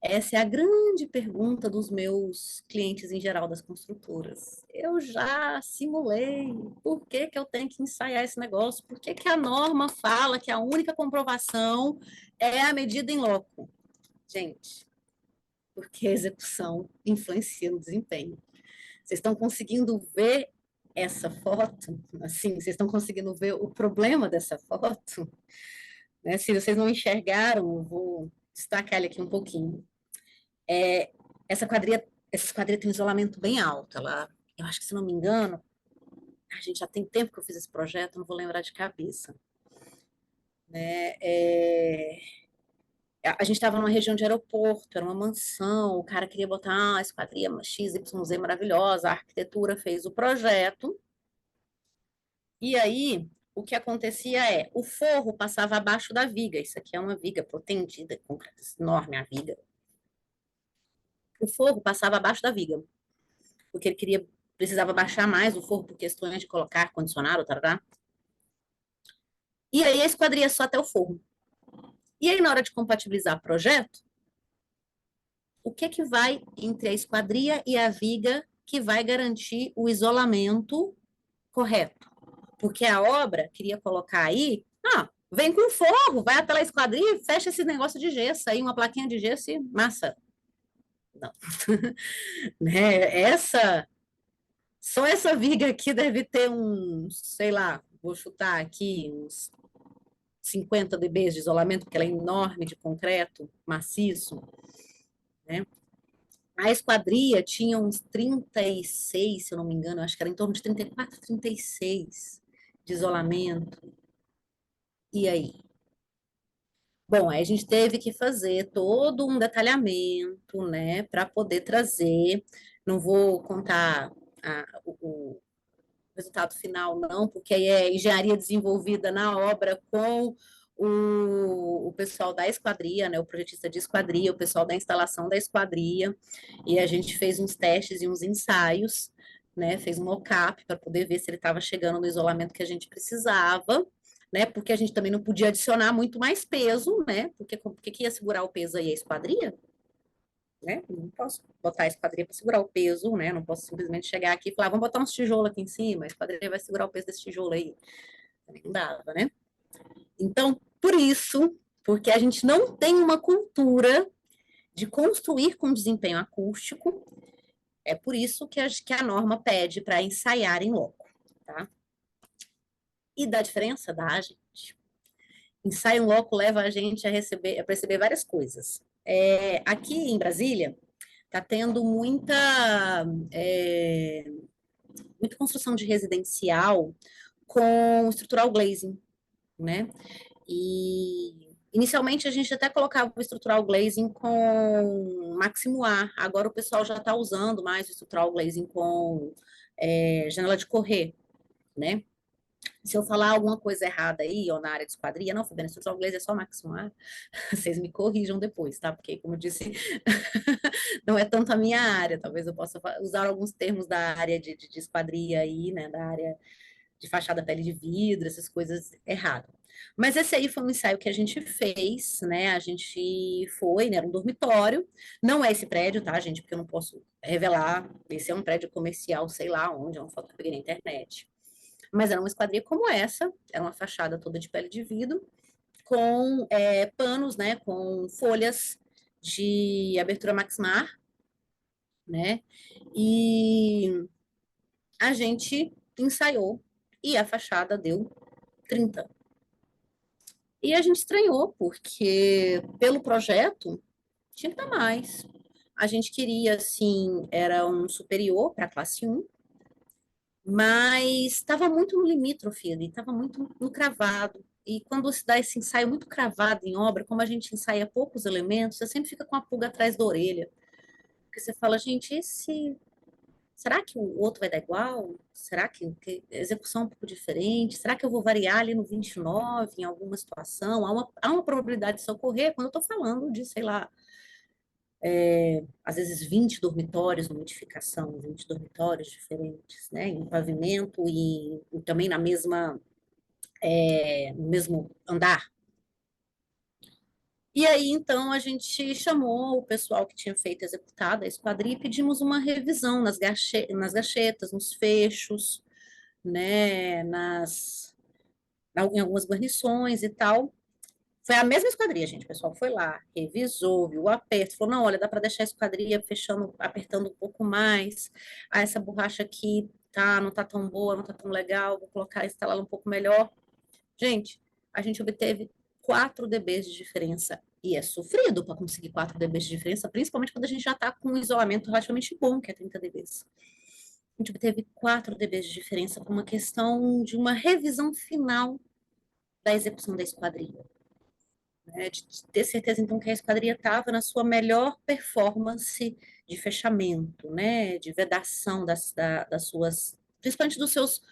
Essa é a grande pergunta dos meus clientes em geral das construtoras. Eu já simulei, por que que eu tenho que ensaiar esse negócio? Por que que a norma fala que a única comprovação é a medida em loco? Gente, porque a execução influencia no desempenho. Vocês estão conseguindo ver essa foto? Assim, vocês estão conseguindo ver o problema dessa foto? Né? Se vocês não enxergaram, eu vou destacar ele aqui um pouquinho. É, essa esquadria tem um isolamento bem alto. Eu acho que, se não me engano, a gente já tem tempo que eu fiz esse projeto, não vou lembrar de cabeça. Né? A gente estava numa região de aeroporto, era uma mansão, o cara queria botar uma esquadria XYZ maravilhosa, a arquitetura fez o projeto, e aí o que acontecia o forro passava abaixo da viga, isso aqui é uma viga protendida, enorme a viga, o forro passava abaixo da viga, porque precisava baixar mais o forro por questões de colocar ar-condicionado, tarará. E aí a esquadria só até o forro. E aí, na hora de compatibilizar o projeto, o que vai entre a esquadria e a viga que vai garantir o isolamento correto? Porque a obra queria colocar aí, vem com forro, vai até a esquadria e fecha esse negócio de gesso aí, uma plaquinha de gesso e massa. Não. Né? Só essa viga aqui deve ter uns, sei lá, vou chutar aqui, uns 50 dB de isolamento, porque ela é enorme de concreto, maciço, né? A esquadria tinha uns 36, se eu não me engano, acho que era em torno de 34, 36 de isolamento. E aí? Bom, aí a gente teve que fazer todo um detalhamento, né, para poder trazer. Não vou contar o resultado final, não, porque aí é engenharia desenvolvida na obra com o pessoal da esquadria, né, o projetista de esquadria, o pessoal da instalação da esquadria, e a gente fez uns testes e uns ensaios, né, fez um mock-up para poder ver se ele estava chegando no isolamento que a gente precisava, né, porque a gente também não podia adicionar muito mais peso, né, porque que ia segurar o peso aí a esquadria? Né? Não posso botar a esquadria para segurar o peso, né? Não posso simplesmente chegar aqui e falar, vamos botar uns tijolos aqui em cima, a esquadria vai segurar o peso desse tijolo aí. Também não dava, né? Então, por isso, porque a gente não tem uma cultura de construir com desempenho acústico, É por isso que a norma pede para ensaiar em loco, tá? E dá diferença? Dá, gente. Ensaio em loco leva a gente a perceber várias coisas. Aqui em Brasília, está tendo muita construção de residencial com estrutural glazing, né? E inicialmente a gente até colocava o estrutural glazing com Máximo A, agora o pessoal já está usando mais o estrutural glazing com janela de correr, né? Se eu falar alguma coisa errada aí, ou na área de esquadria, não, Fabiana, estrutural glazing é só Máximo A, vocês me corrijam depois, tá? Porque, como eu disse, não é tanto a minha área, talvez eu possa usar alguns termos da área de esquadria aí, né, da área de fachada pele de vidro, essas coisas erradas. Mas esse aí foi um ensaio que a gente fez, né? A gente foi, né? Era um dormitório. Não é esse prédio, tá, gente? Porque eu não posso revelar. Esse é um prédio comercial, sei lá onde, é uma foto que eu peguei na internet. Mas era uma esquadria como essa, era uma fachada toda de pele de vidro, com panos, né? Com folhas de abertura Maxmar, né? E a gente ensaiou e a fachada deu 30. E a gente estranhou, porque pelo projeto tinha que dar mais. A gente queria, assim, era um superior para a classe 1, mas estava muito no limítrofe ali, estava muito no cravado. E quando se dá esse ensaio muito cravado em obra, como a gente ensaia poucos elementos, você sempre fica com a pulga atrás da orelha. Porque você fala, gente, será que o outro vai dar igual? Será que a execução é um pouco diferente? Será que eu vou variar ali no 29 em alguma situação? Há uma probabilidade disso ocorrer quando eu estou falando de, sei lá, às vezes 20 dormitórios numa edificação, 20 dormitórios diferentes, né? Em pavimento e também no mesmo andar. E aí, então, a gente chamou o pessoal que tinha feito, executado a esquadria e pedimos uma revisão nas gachetas, nos fechos, né, em algumas guarnições e tal. Foi a mesma esquadria, gente. O pessoal foi lá, revisou, viu o aperto, falou: não, olha, dá para deixar a esquadria fechando, apertando um pouco mais. Ah, essa borracha aqui não tá tão boa, não tá tão legal, vou colocar, instalar ela um pouco melhor. Gente, a gente obteve 4 dBs de diferença. E é sofrido para conseguir 4 dBs de diferença, principalmente quando a gente já está com um isolamento relativamente bom, que é 30 dBs. A gente obteve 4 dBs de diferença por uma questão de uma revisão final da execução da esquadria. Né? De ter certeza, então, que a esquadria estava na sua melhor performance de fechamento, né? De vedação das suas, principalmente dos seus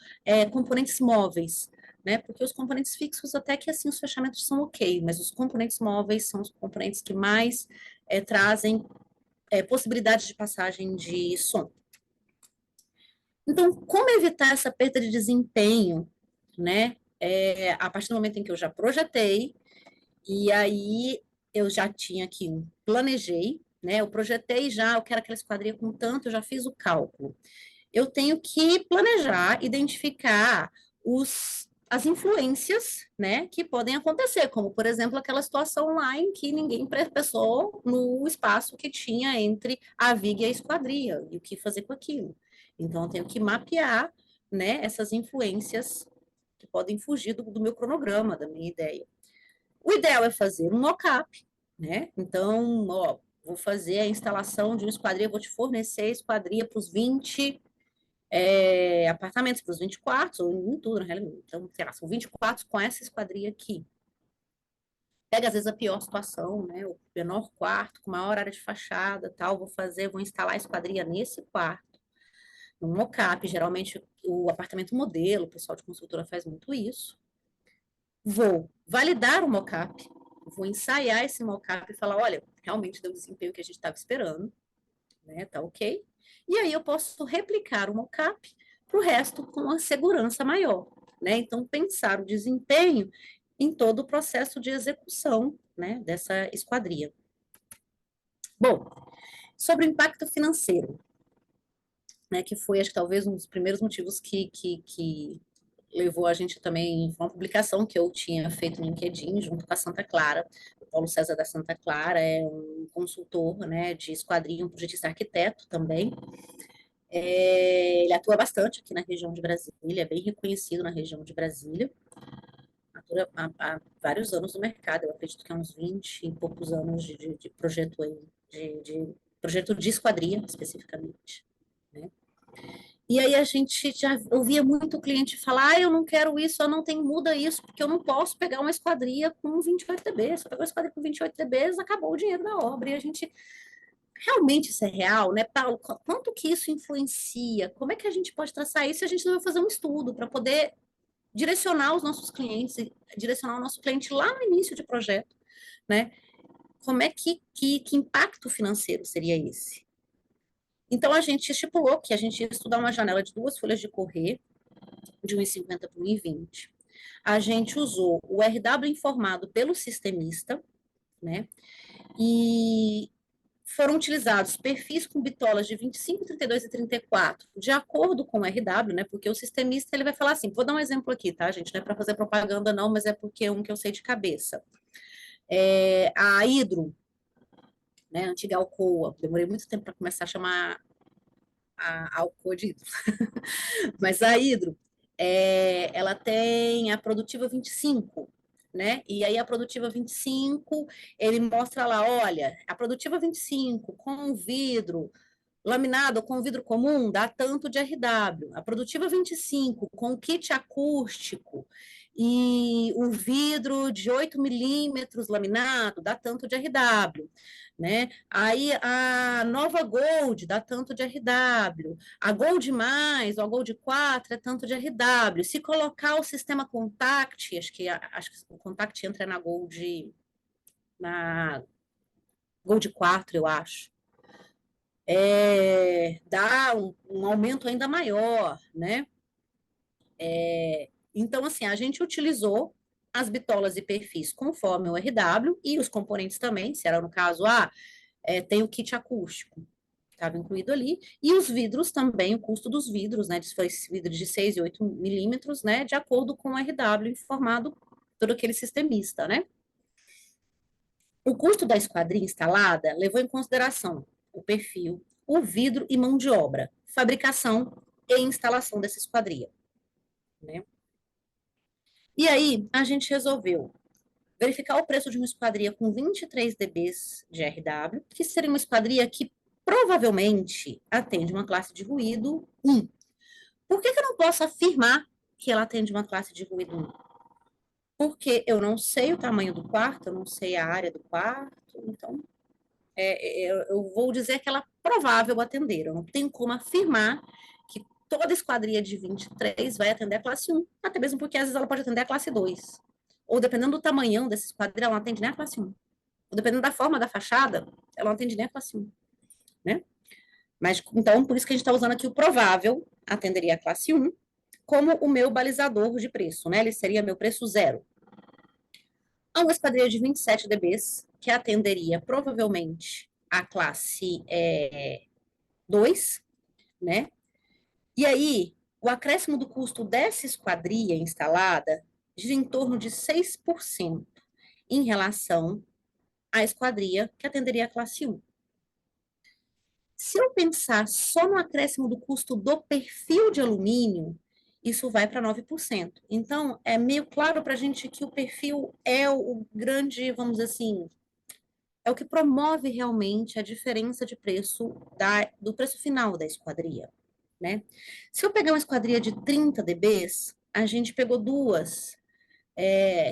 componentes móveis, né? Porque os componentes fixos, até que assim, os fechamentos são ok, mas os componentes móveis são os componentes que mais trazem possibilidade de passagem de som. Então, como evitar essa perda de desempenho, né? A partir do momento em que eu já projetei, e aí eu já tinha aqui, planejei, né? Eu projetei já, eu quero aquela esquadria com tanto, eu já fiz o cálculo. Eu tenho que planejar, identificar as influências, né, que podem acontecer, como, por exemplo, aquela situação lá em que ninguém pensou no espaço que tinha entre a viga e a esquadria, e o que fazer com aquilo. Então, eu tenho que mapear, né, essas influências que podem fugir do meu cronograma, da minha ideia. O ideal é fazer um mock-up, né? Então, ó, vou fazer a instalação de uma esquadria, vou te fornecer a esquadria para os 20 apartamentos, para os 20 quartos, ou em tudo, na realidade. Então, sei lá, são 20 quartos com essa esquadria aqui. Pega, às vezes, a pior situação, né? O menor quarto, com maior área de fachada, tal, vou instalar a esquadria nesse quarto, no mock-up, geralmente o apartamento modelo, o pessoal de construtora faz muito isso. Vou validar o mockup, vou ensaiar esse mockup e falar, olha, realmente deu o desempenho que a gente estava esperando, né? Tá ok. E aí eu posso replicar o mockup para o resto com uma segurança maior, né? Então, pensar o desempenho em todo o processo de execução, né, dessa esquadria. Bom, sobre o impacto financeiro, né, que foi, acho que talvez um dos primeiros motivos que levou a gente também, foi uma publicação que eu tinha feito no LinkedIn, junto com a Santa Clara. O Paulo César da Santa Clara é um consultor, né, de esquadrinha, um projetista arquiteto também. Ele atua bastante aqui na região de Brasília, é bem reconhecido na região de Brasília. Atua há vários anos no mercado, eu acredito que há uns 20 e poucos anos de projeto aí, de projeto de esquadria, especificamente, né? E aí a gente já ouvia muito o cliente falar, eu não quero isso, eu não tenho, muda isso, porque eu não posso pegar uma esquadria com 28 dB. Se eu pegar uma esquadria com 28 dB, acabou o dinheiro da obra. E a gente, realmente isso é real, né, Paulo? Quanto que isso influencia? Como é que a gente pode traçar isso se a gente não vai fazer um estudo para poder direcionar os nossos clientes, direcionar o nosso cliente lá no início de projeto, né? Como é que impacto financeiro seria esse? Então, a gente estipulou que a gente ia estudar uma janela de 2 folhas de correr, de 1,50 por 1,20. A gente usou o RW informado pelo sistemista, né? E foram utilizados perfis com bitolas de 25, 32 e 34, de acordo com o RW, né? Porque o sistemista ele vai falar assim, vou dar um exemplo aqui, tá, gente? Não é para fazer propaganda, não, mas é porque é um que eu sei de cabeça. A Hidro, né? A antiga Alcoa, demorei muito tempo para começar a chamar a Alcoa de Hidro. Mas a Hidro, ela tem a Produtiva 25, né? E aí a Produtiva 25, ele mostra lá, olha, a Produtiva 25 com vidro laminado com vidro comum dá tanto de RW. A Produtiva 25 com o kit acústico e o vidro de 8 milímetros laminado dá tanto de RW. Né? Aí a Nova Gold dá tanto de RW, a Gold mais, ou a Gold 4 é tanto de RW. Se colocar o sistema Contact, acho que o Contact entra na Gold 4, eu acho. Dá um aumento ainda maior, né? Então, assim, a gente utilizou as bitolas e perfis conforme o RW e os componentes também, se era no caso, tem o kit acústico, estava incluído ali, e os vidros também, o custo dos vidros, né, foi vidros de 6 e 8 milímetros, né, de acordo com o RW informado por aquele sistemista, né. O custo da esquadria instalada levou em consideração o perfil, o vidro e mão de obra, fabricação e instalação dessa esquadria, né. E aí, a gente resolveu verificar o preço de uma esquadria com 23 dBs de RW, que seria uma esquadria que provavelmente atende uma classe de ruído 1. Por que eu não posso afirmar que ela atende uma classe de ruído 1? Porque eu não sei o tamanho do quarto, eu não sei a área do quarto, então eu vou dizer que ela é provável atender. Eu não tenho como afirmar que toda esquadria de 23 vai atender a classe 1, até mesmo porque às vezes ela pode atender a classe 2. Ou dependendo do tamanhão dessa esquadria, ela não atende nem a classe 1. Ou dependendo da forma da fachada, ela não atende nem a classe 1, né? Mas, então, por isso que a gente está usando aqui o provável, atenderia a classe 1, como o meu balizador de preço, né? Ele seria meu preço zero. Há uma esquadria de 27 dBs, que atenderia provavelmente a classe 2, né? E aí, o acréscimo do custo dessa esquadria instalada gira em torno de 6% em relação à esquadria que atenderia a classe 1. Se eu pensar só no acréscimo do custo do perfil de alumínio, isso vai para 9%. Então, é meio claro para a gente que o perfil é o grande, vamos dizer assim, é o que promove realmente a diferença de preço do preço final da esquadria, né? Se eu pegar uma esquadria de 30 dBs, a gente pegou duas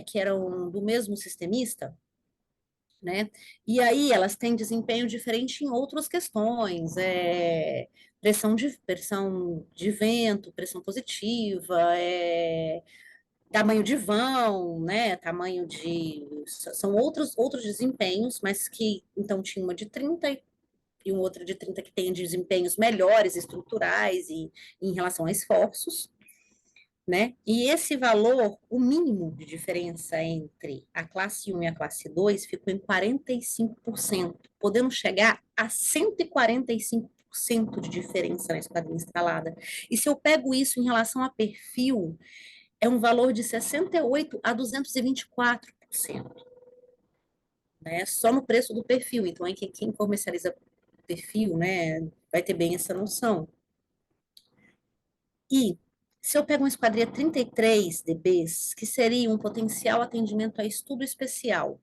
que eram do mesmo sistemista, né? E aí elas têm desempenho diferente em outras questões, pressão de vento, pressão positiva, tamanho de vão, né? São outros desempenhos, mas que então tinha uma de 30 e um outro de 30 que tem desempenhos melhores estruturais e em relação a esforços, né? E esse valor, o mínimo de diferença entre a classe 1 e a classe 2 ficou em 45%, podendo chegar a 145% de diferença na esquadria instalada. E se eu pego isso em relação a perfil, é um valor de 68% a 224%, né? Só no preço do perfil. Então, aí quem comercializa perfil, né, vai ter bem essa noção. E se eu pego uma esquadria 33 dBs, que seria um potencial atendimento a estudo especial,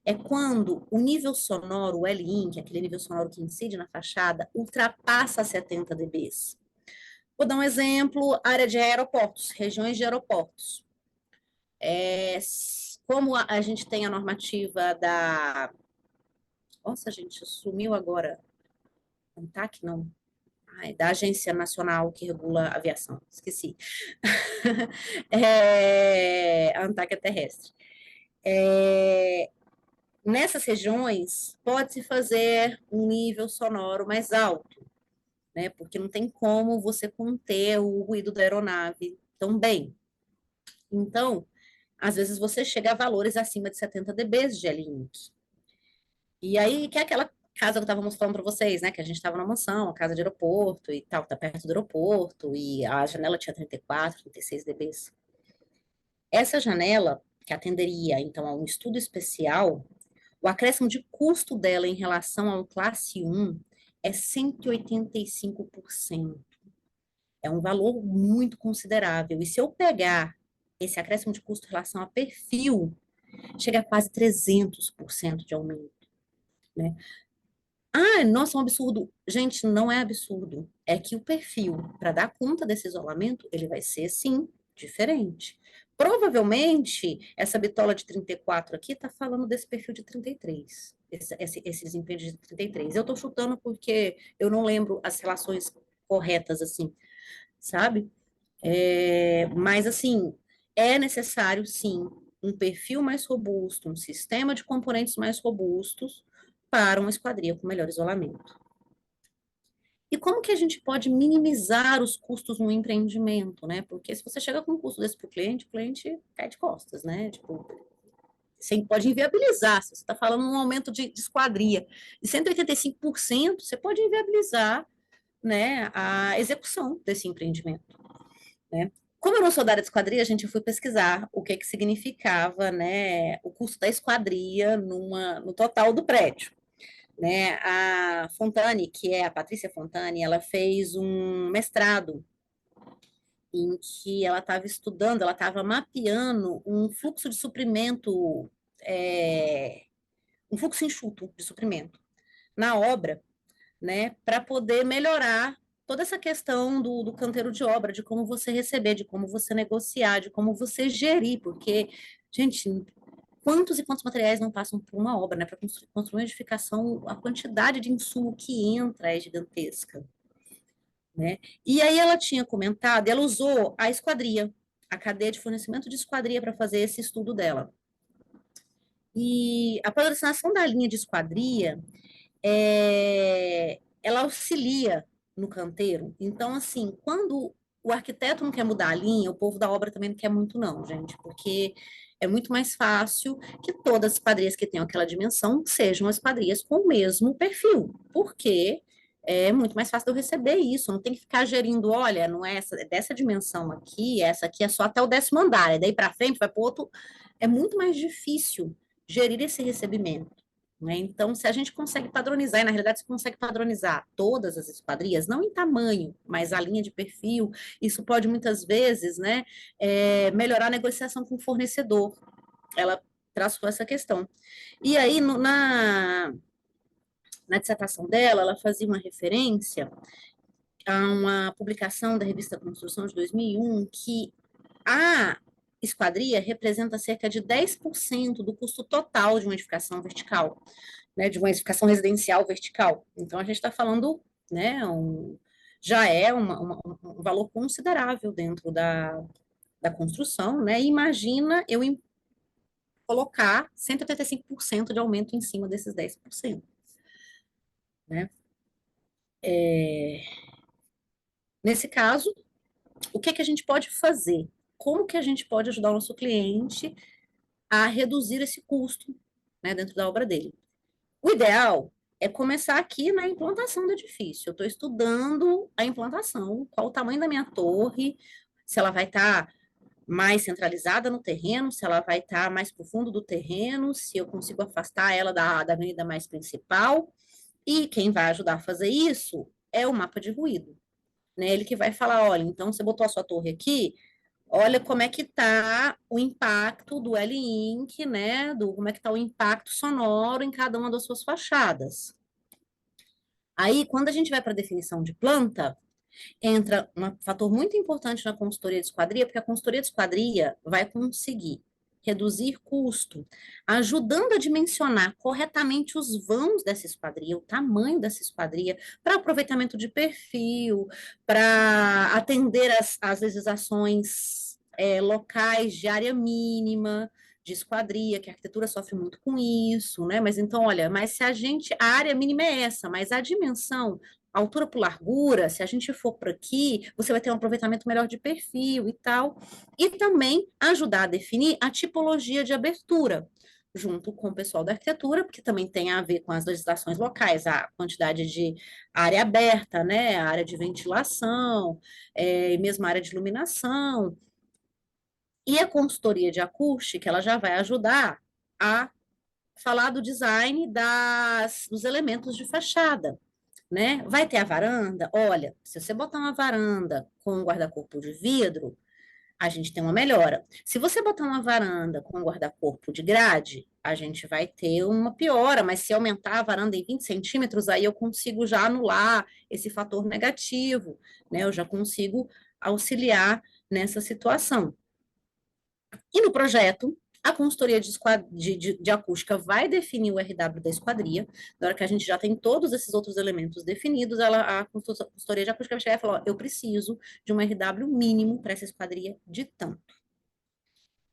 é quando o nível sonoro, o LIN, que é aquele nível sonoro que incide na fachada, ultrapassa 70 dBs. Vou dar um exemplo, área de aeroportos, regiões de aeroportos. Como a gente tem a normativa da... Nossa, gente, sumiu agora. ANTAC, não. Ai, da Agência Nacional que regula a aviação, esqueci. A ANTAC é terrestre. Nessas regiões, pode-se fazer um nível sonoro mais alto, né? Porque não tem como você conter o ruído da aeronave tão bem. Então, às vezes você chega a valores acima de 70 dBs de L-Inc. E aí, que é aquela casa que eu estava falando para vocês, né? Que a gente estava na mansão, a casa de aeroporto e tal, tá perto do aeroporto, e a janela tinha 34, 36 dBs. Essa janela, que atenderia, então, a um estudo especial, o acréscimo de custo dela em relação ao classe 1 é 185%. É um valor muito considerável. E se eu pegar esse acréscimo de custo em relação a perfil, chega a quase 300% de aumento, né? Ah, nossa, é um absurdo. Gente, não é absurdo. É que o perfil, para dar conta desse isolamento, ele vai ser, sim, diferente. Provavelmente, essa bitola de 34 aqui está falando desse perfil de 33, esse desempenho de 33. Eu estou chutando porque eu não lembro as relações corretas, assim, sabe? Mas, assim, é necessário, sim, um perfil mais robusto, um sistema de componentes mais robustos para uma esquadria com melhor isolamento. E como que a gente pode minimizar os custos no empreendimento, né? Porque se você chega com um custo desse para o cliente cai de costas, né? Tipo, você pode inviabilizar, se você está falando um aumento de esquadria de 185%, você pode inviabilizar, né, a execução desse empreendimento, né? Como eu não sou da área de esquadria, a gente foi pesquisar o que significava, né, o custo da esquadria no total do prédio, né? A Fontane, que é a Patrícia Fontane, ela fez um mestrado em que ela estava estudando, ela estava mapeando um fluxo de suprimento, um fluxo enxuto de suprimento na obra, né, para poder melhorar toda essa questão do canteiro de obra, de como você receber, de como você negociar, de como você gerir, porque, gente, quantos e quantos materiais não passam por uma obra, né? Para construir uma edificação, a quantidade de insumo que entra é gigantesca, né? E aí ela tinha comentado, ela usou a esquadria, a cadeia de fornecimento de esquadria para fazer esse estudo dela. E a patrocinação da linha de esquadria, ela auxilia no canteiro. Então, assim, quando o arquiteto não quer mudar a linha, o povo da obra também não quer muito, não, gente, porque é muito mais fácil que todas as esquadrias que tenham aquela dimensão sejam as esquadrias com o mesmo perfil, porque é muito mais fácil de eu receber isso, não tem que ficar gerindo, olha, não é dessa dimensão aqui, essa aqui é só até o 10º andar, e daí para frente vai para o outro, é muito mais difícil gerir esse recebimento, né? Então, se a gente consegue padronizar, e na realidade se consegue padronizar todas as esquadrias, não em tamanho, mas a linha de perfil, isso pode muitas vezes, né, melhorar a negociação com o fornecedor. Ela traçou essa questão. E aí, na dissertação dela, ela fazia uma referência a uma publicação da revista Construção de 2001, que a esquadria representa cerca de 10% do custo total de uma edificação vertical, né, de uma edificação residencial vertical. Então, a gente está falando, né, já é um valor considerável dentro da construção, né? E imagina eu colocar 185% de aumento em cima desses 10%, né? Nesse caso, o que a gente pode fazer? Como que a gente pode ajudar o nosso cliente a reduzir esse custo, né, dentro da obra dele? O ideal é começar aqui na implantação do edifício. Eu estou estudando a implantação, qual o tamanho da minha torre, se ela vai estar mais centralizada no terreno, se ela vai estar mais para o fundo do terreno, se eu consigo afastar ela da avenida mais principal. E quem vai ajudar a fazer isso é o mapa de ruído, né? Ele que vai falar, olha, então você botou a sua torre aqui, olha como é que está o impacto do L-Inc, né? Como é que está o impacto sonoro em cada uma das suas fachadas. Aí, quando a gente vai para a definição de planta, entra um fator muito importante na consultoria de esquadria, porque a consultoria de esquadria vai conseguir reduzir custo, ajudando a dimensionar corretamente os vãos dessa esquadria, o tamanho dessa esquadria, para aproveitamento de perfil, para atender as legislações locais de área mínima, de esquadria, que a arquitetura sofre muito com isso, né? Mas então, olha, mas se a área mínima é essa, mas a dimensão altura por largura, se a gente for por aqui, você vai ter um aproveitamento melhor de perfil e tal. E também ajudar a definir a tipologia de abertura, junto com o pessoal da arquitetura, porque também tem a ver com as legislações locais, a quantidade de área aberta, né, a área de ventilação, e mesmo a área de iluminação. E a consultoria de acústica, ela já vai ajudar a falar do design dos elementos de fachada, né? Vai ter a varanda? Olha, se você botar uma varanda com um guarda-corpo de vidro, a gente tem uma melhora. Se você botar uma varanda com um guarda-corpo de grade, a gente vai ter uma piora, mas se aumentar a varanda em 20 centímetros, aí eu consigo já anular esse fator negativo, né? Eu já consigo auxiliar nessa situação. E no projeto, a consultoria de acústica vai definir o RW da esquadria. Na hora que a gente já tem todos esses outros elementos definidos, a consultoria de acústica vai chegar e falar: ó, eu preciso de um RW mínimo para essa esquadria de tanto.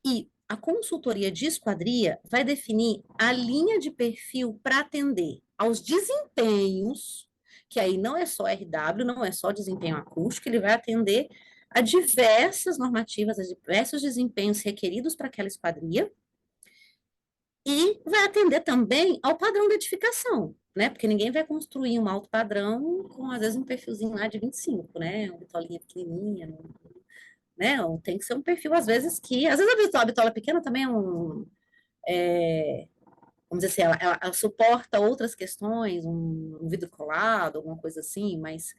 E a consultoria de esquadria vai definir a linha de perfil para atender aos desempenhos, que aí não é só RW, não é só desempenho acústico, ele vai atender a diversas normativas, a diversos desempenhos requeridos para aquela esquadria, e vai atender também ao padrão de edificação, né? Porque ninguém vai construir um alto padrão com, às vezes, um perfilzinho lá de 25, né? Uma bitolinha pequenininha, né? Tem que ser um perfil, às vezes, às vezes a bitola pequena também vamos dizer assim, ela suporta outras questões, um vidro colado, alguma coisa assim, mas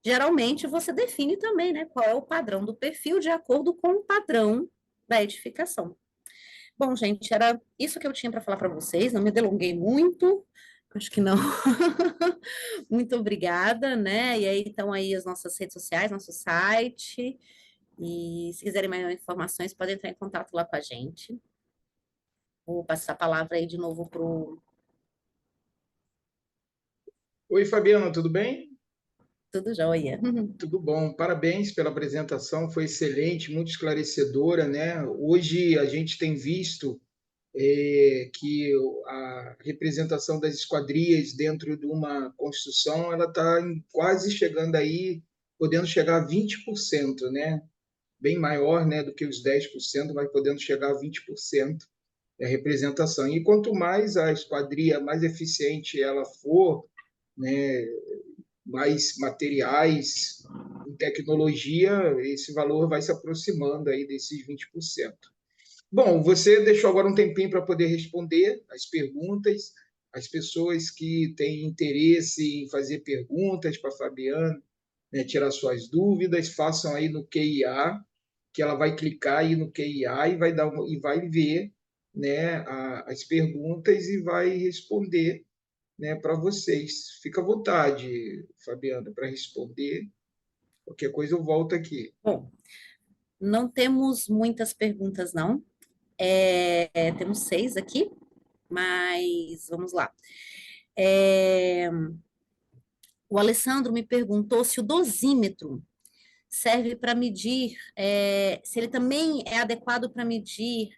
geralmente você define também, né, qual é o padrão do perfil de acordo com o padrão da edificação. Bom, gente, era isso que eu tinha para falar para vocês, não me delonguei muito, acho que não. Muito obrigada, né? E aí estão aí as nossas redes sociais, nosso site, e se quiserem mais informações, podem entrar em contato lá com a gente. Vou passar a palavra aí de novo para o Oi, Fabiana, tudo bem? Tudo Jóia. Tudo bom. Parabéns pela apresentação, foi excelente, muito esclarecedora, né? Hoje a gente tem visto que a representação das esquadrias dentro de uma construção ela está quase chegando aí, podendo chegar a 20%, né? Bem maior, né, do que os 10%, mas podendo chegar a 20% da representação. E quanto mais a esquadria mais eficiente ela for, né, mais materiais, em tecnologia, esse valor vai se aproximando aí desses 20%. Bom, você deixou agora um tempinho para poder responder as perguntas. As pessoas que têm interesse em fazer perguntas para a Fabiana, né, tirar suas dúvidas, façam aí no QIA, que ela vai clicar aí no QIA e vai e vai ver, né, as perguntas e vai responder, né, para vocês. Fica à vontade, Fabiana, para responder. Qualquer coisa eu volto aqui. Bom, não temos muitas perguntas, não. Temos 6 aqui, mas vamos lá. É, o Alessandro me perguntou se o dosímetro serve para medir, se ele também é adequado para medir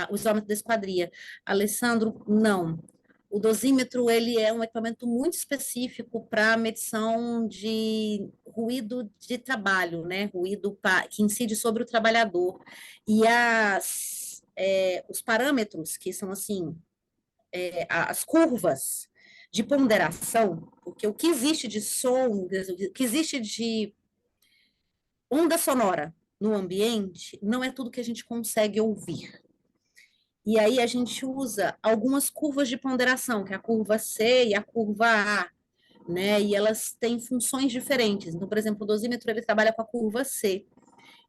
o isolamento da esquadria. Alessandro, não. O dosímetro, ele é um equipamento muito específico para medição de ruído de trabalho, né? Ruído que incide sobre o trabalhador. E os parâmetros, que são assim, as curvas de ponderação, porque o que existe de som, o que existe de onda sonora, no ambiente, não é tudo que a gente consegue ouvir. E aí a gente usa algumas curvas de ponderação, que é a curva C e a curva A, né? E elas têm funções diferentes. Então, por exemplo, o dosímetro ele trabalha com a curva C.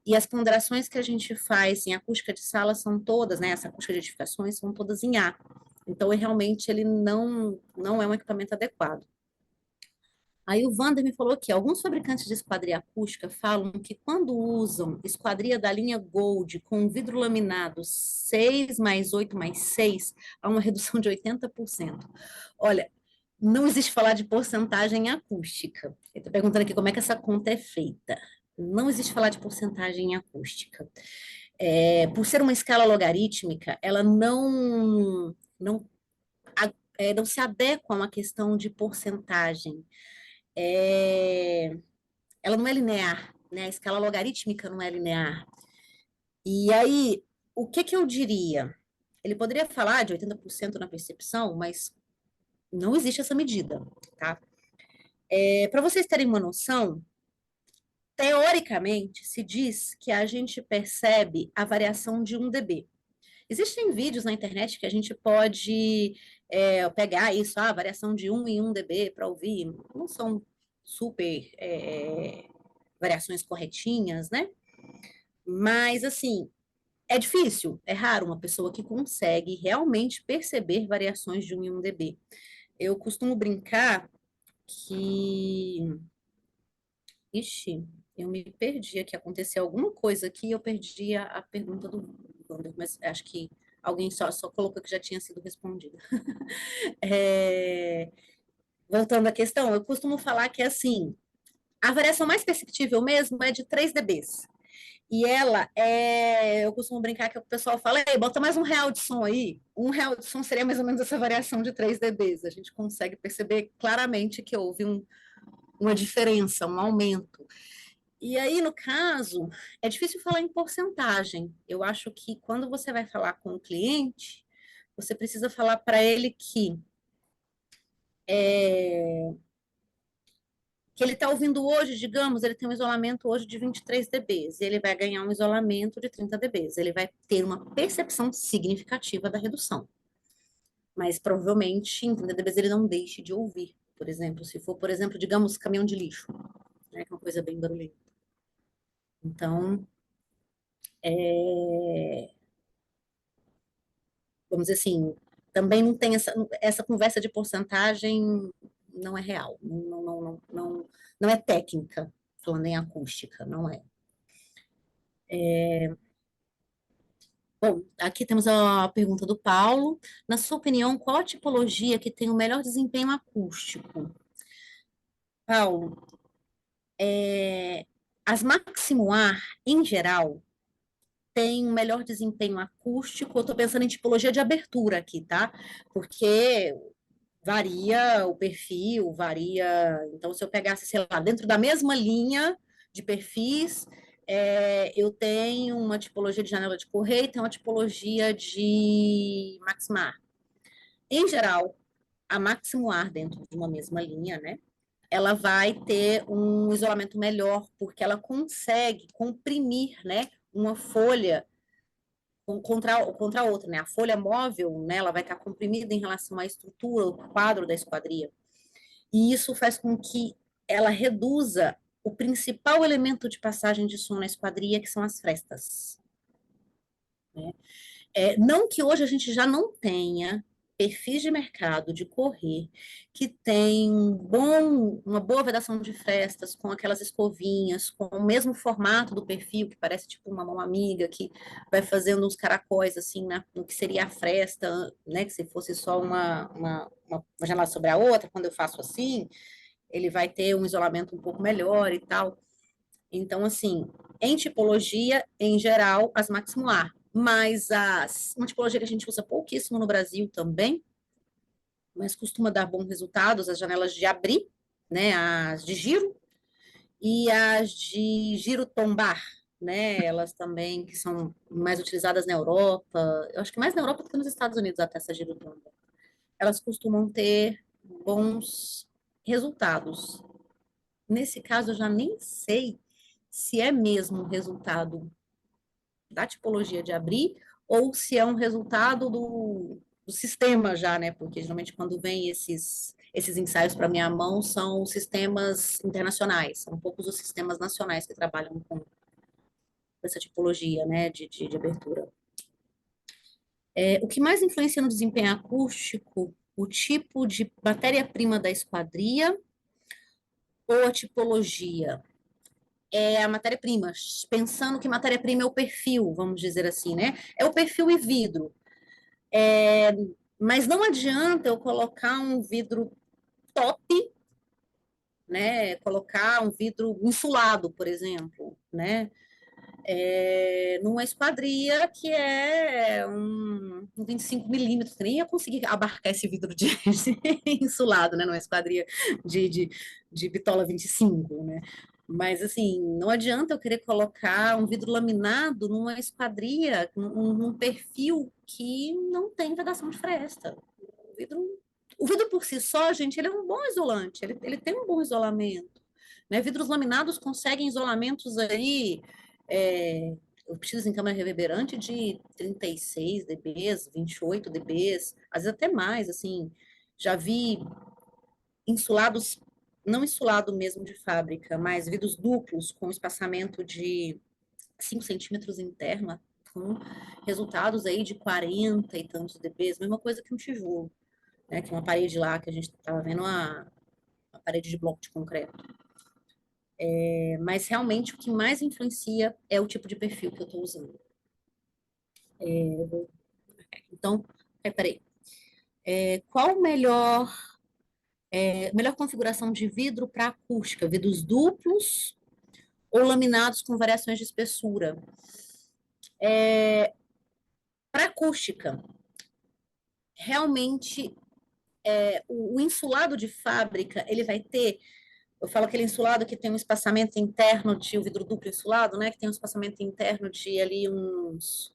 E as ponderações que a gente faz em acústica de sala são todas, né? Essa acústica de edificações são todas em A. Então, realmente, ele não é um equipamento adequado. Aí o Wander me falou que alguns fabricantes de esquadria acústica falam que quando usam esquadria da linha Gold com vidro laminado 6 mais 8 mais 6, há uma redução de 80%. Olha, não existe falar de porcentagem acústica. Ele está perguntando aqui como é que essa conta é feita. Não existe falar de porcentagem acústica. Por ser uma escala logarítmica, ela não se adequa a uma questão de porcentagem. É, ela não é linear, né? A escala logarítmica não é linear. E aí, o que que eu diria? Ele poderia falar de 80% na percepção, mas não existe essa medida, tá? Para vocês terem uma noção, teoricamente, se diz que a gente percebe a variação de 1 dB. Existem vídeos na internet que a gente pode pegar isso, a variação de 1 em 1 dB para ouvir. Não são super variações corretinhas, né? Mas, assim, é difícil, é raro uma pessoa que consegue realmente perceber variações de 1 em 1 dB. Eu costumo brincar que. Ixi, eu me perdi aqui. Aconteceu alguma coisa aqui, eu perdi a pergunta do Wander, mas acho que alguém só colocou que já tinha sido respondida. É, voltando à questão, eu costumo falar que assim, a variação mais perceptível mesmo é de 3 dBs. E eu costumo brincar que o pessoal fala, ei, bota mais R$ 1 de som aí. R$ 1 de som seria mais ou menos essa variação de 3 dBs. A gente consegue perceber claramente que houve uma diferença, um aumento. E aí, no caso, é difícil falar em porcentagem. Eu acho que quando você vai falar com o cliente, você precisa falar para ele é, que ele está ouvindo hoje, digamos, ele tem um isolamento hoje de 23 dBs, e ele vai ganhar um isolamento de 30 dBs. Ele vai ter uma percepção significativa da redução. Mas provavelmente em 30 dBs ele não deixe de ouvir. Por exemplo, se for, por exemplo, digamos, caminhão de lixo, né, que é uma coisa bem barulhenta. Então, vamos dizer assim, também não tem essa conversa de porcentagem, não é real, não é técnica, falando em acústica, não é. Bom, aqui temos a pergunta do Paulo. Na sua opinião, qual a tipologia que tem o melhor desempenho acústico? Paulo, as Maximo Ar, em geral, têm um melhor desempenho acústico. Eu estou pensando em tipologia de abertura aqui, tá? Porque varia o perfil, varia. Então, se eu pegasse, sei lá, dentro da mesma linha de perfis, eu tenho uma tipologia de janela de correia e tenho uma tipologia de Maximar. Em geral, a Maximoar dentro de uma mesma linha, né? Ela vai ter um isolamento melhor, porque ela consegue comprimir, né? Uma folha contra a outra, né? A folha móvel, né? Ela vai estar comprimida em relação à estrutura, o quadro da esquadria. E isso faz com que ela reduza o principal elemento de passagem de som na esquadria, que são as frestas. Né? Não que hoje a gente já não tenha perfis de mercado de correr que tem uma boa vedação de frestas, com aquelas escovinhas, com o mesmo formato do perfil, que parece tipo uma mão amiga, que vai fazendo uns caracóis assim, no que seria a fresta, né? Que se fosse só uma janela sobre a outra, quando eu faço assim, ele vai ter um isolamento um pouco melhor e tal. Então, assim, em tipologia, em geral, as Maximular, mas uma tipologia que a gente usa pouquíssimo no Brasil também, mas costuma dar bons resultados, as janelas de abrir, né, as de giro e as de giro tombar, né, elas também que são mais utilizadas na Europa, eu acho que mais na Europa do que nos Estados Unidos até essa giro tombar. Elas costumam ter bons resultados. Nesse caso, eu já nem sei se é mesmo um resultado da tipologia de abrir ou se é um resultado do sistema já, né? Porque geralmente quando vem esses ensaios para minha mão são sistemas internacionais, são poucos os sistemas nacionais que trabalham com essa tipologia, né, de abertura. O que mais influencia no desempenho acústico? O tipo de matéria-prima da esquadria ou a tipologia? É a matéria-prima, pensando que matéria-prima é o perfil, vamos dizer assim, né? É o perfil e vidro. Mas não adianta eu colocar um vidro top, né? Colocar um vidro insulado, por exemplo, né? Numa esquadria que é um 25 milímetros, nem ia conseguir abarcar esse vidro de insulado, né? Numa esquadria de, de, de bitola 25, né? Mas, assim, não adianta eu querer colocar um vidro laminado numa esquadria, num perfil que não tem vedação de fresta. O vidro por si só, gente, ele é um bom isolante, ele tem um bom isolamento. Né? Vidros laminados conseguem isolamentos aí, eu preciso em câmara reverberante de 36 dBs, 28 dBs, às vezes até mais, assim. Já vi insulados, não insulado mesmo de fábrica, mas vidros duplos com espaçamento de 5 centímetros interno, com resultados aí de 40 e tantos dBs, mesma coisa que um tijolo, né? Que uma parede lá que a gente estava vendo, uma parede de bloco de concreto. Mas realmente o que mais influencia é o tipo de perfil que eu estou usando. Então, peraí. Qual melhor configuração de vidro para acústica? Vidros duplos ou laminados com variações de espessura? Para acústica, realmente o insulado de fábrica, ele vai ter, eu falo aquele insulado que tem um espaçamento interno de o vidro duplo insulado, né, que tem um espaçamento interno de ali uns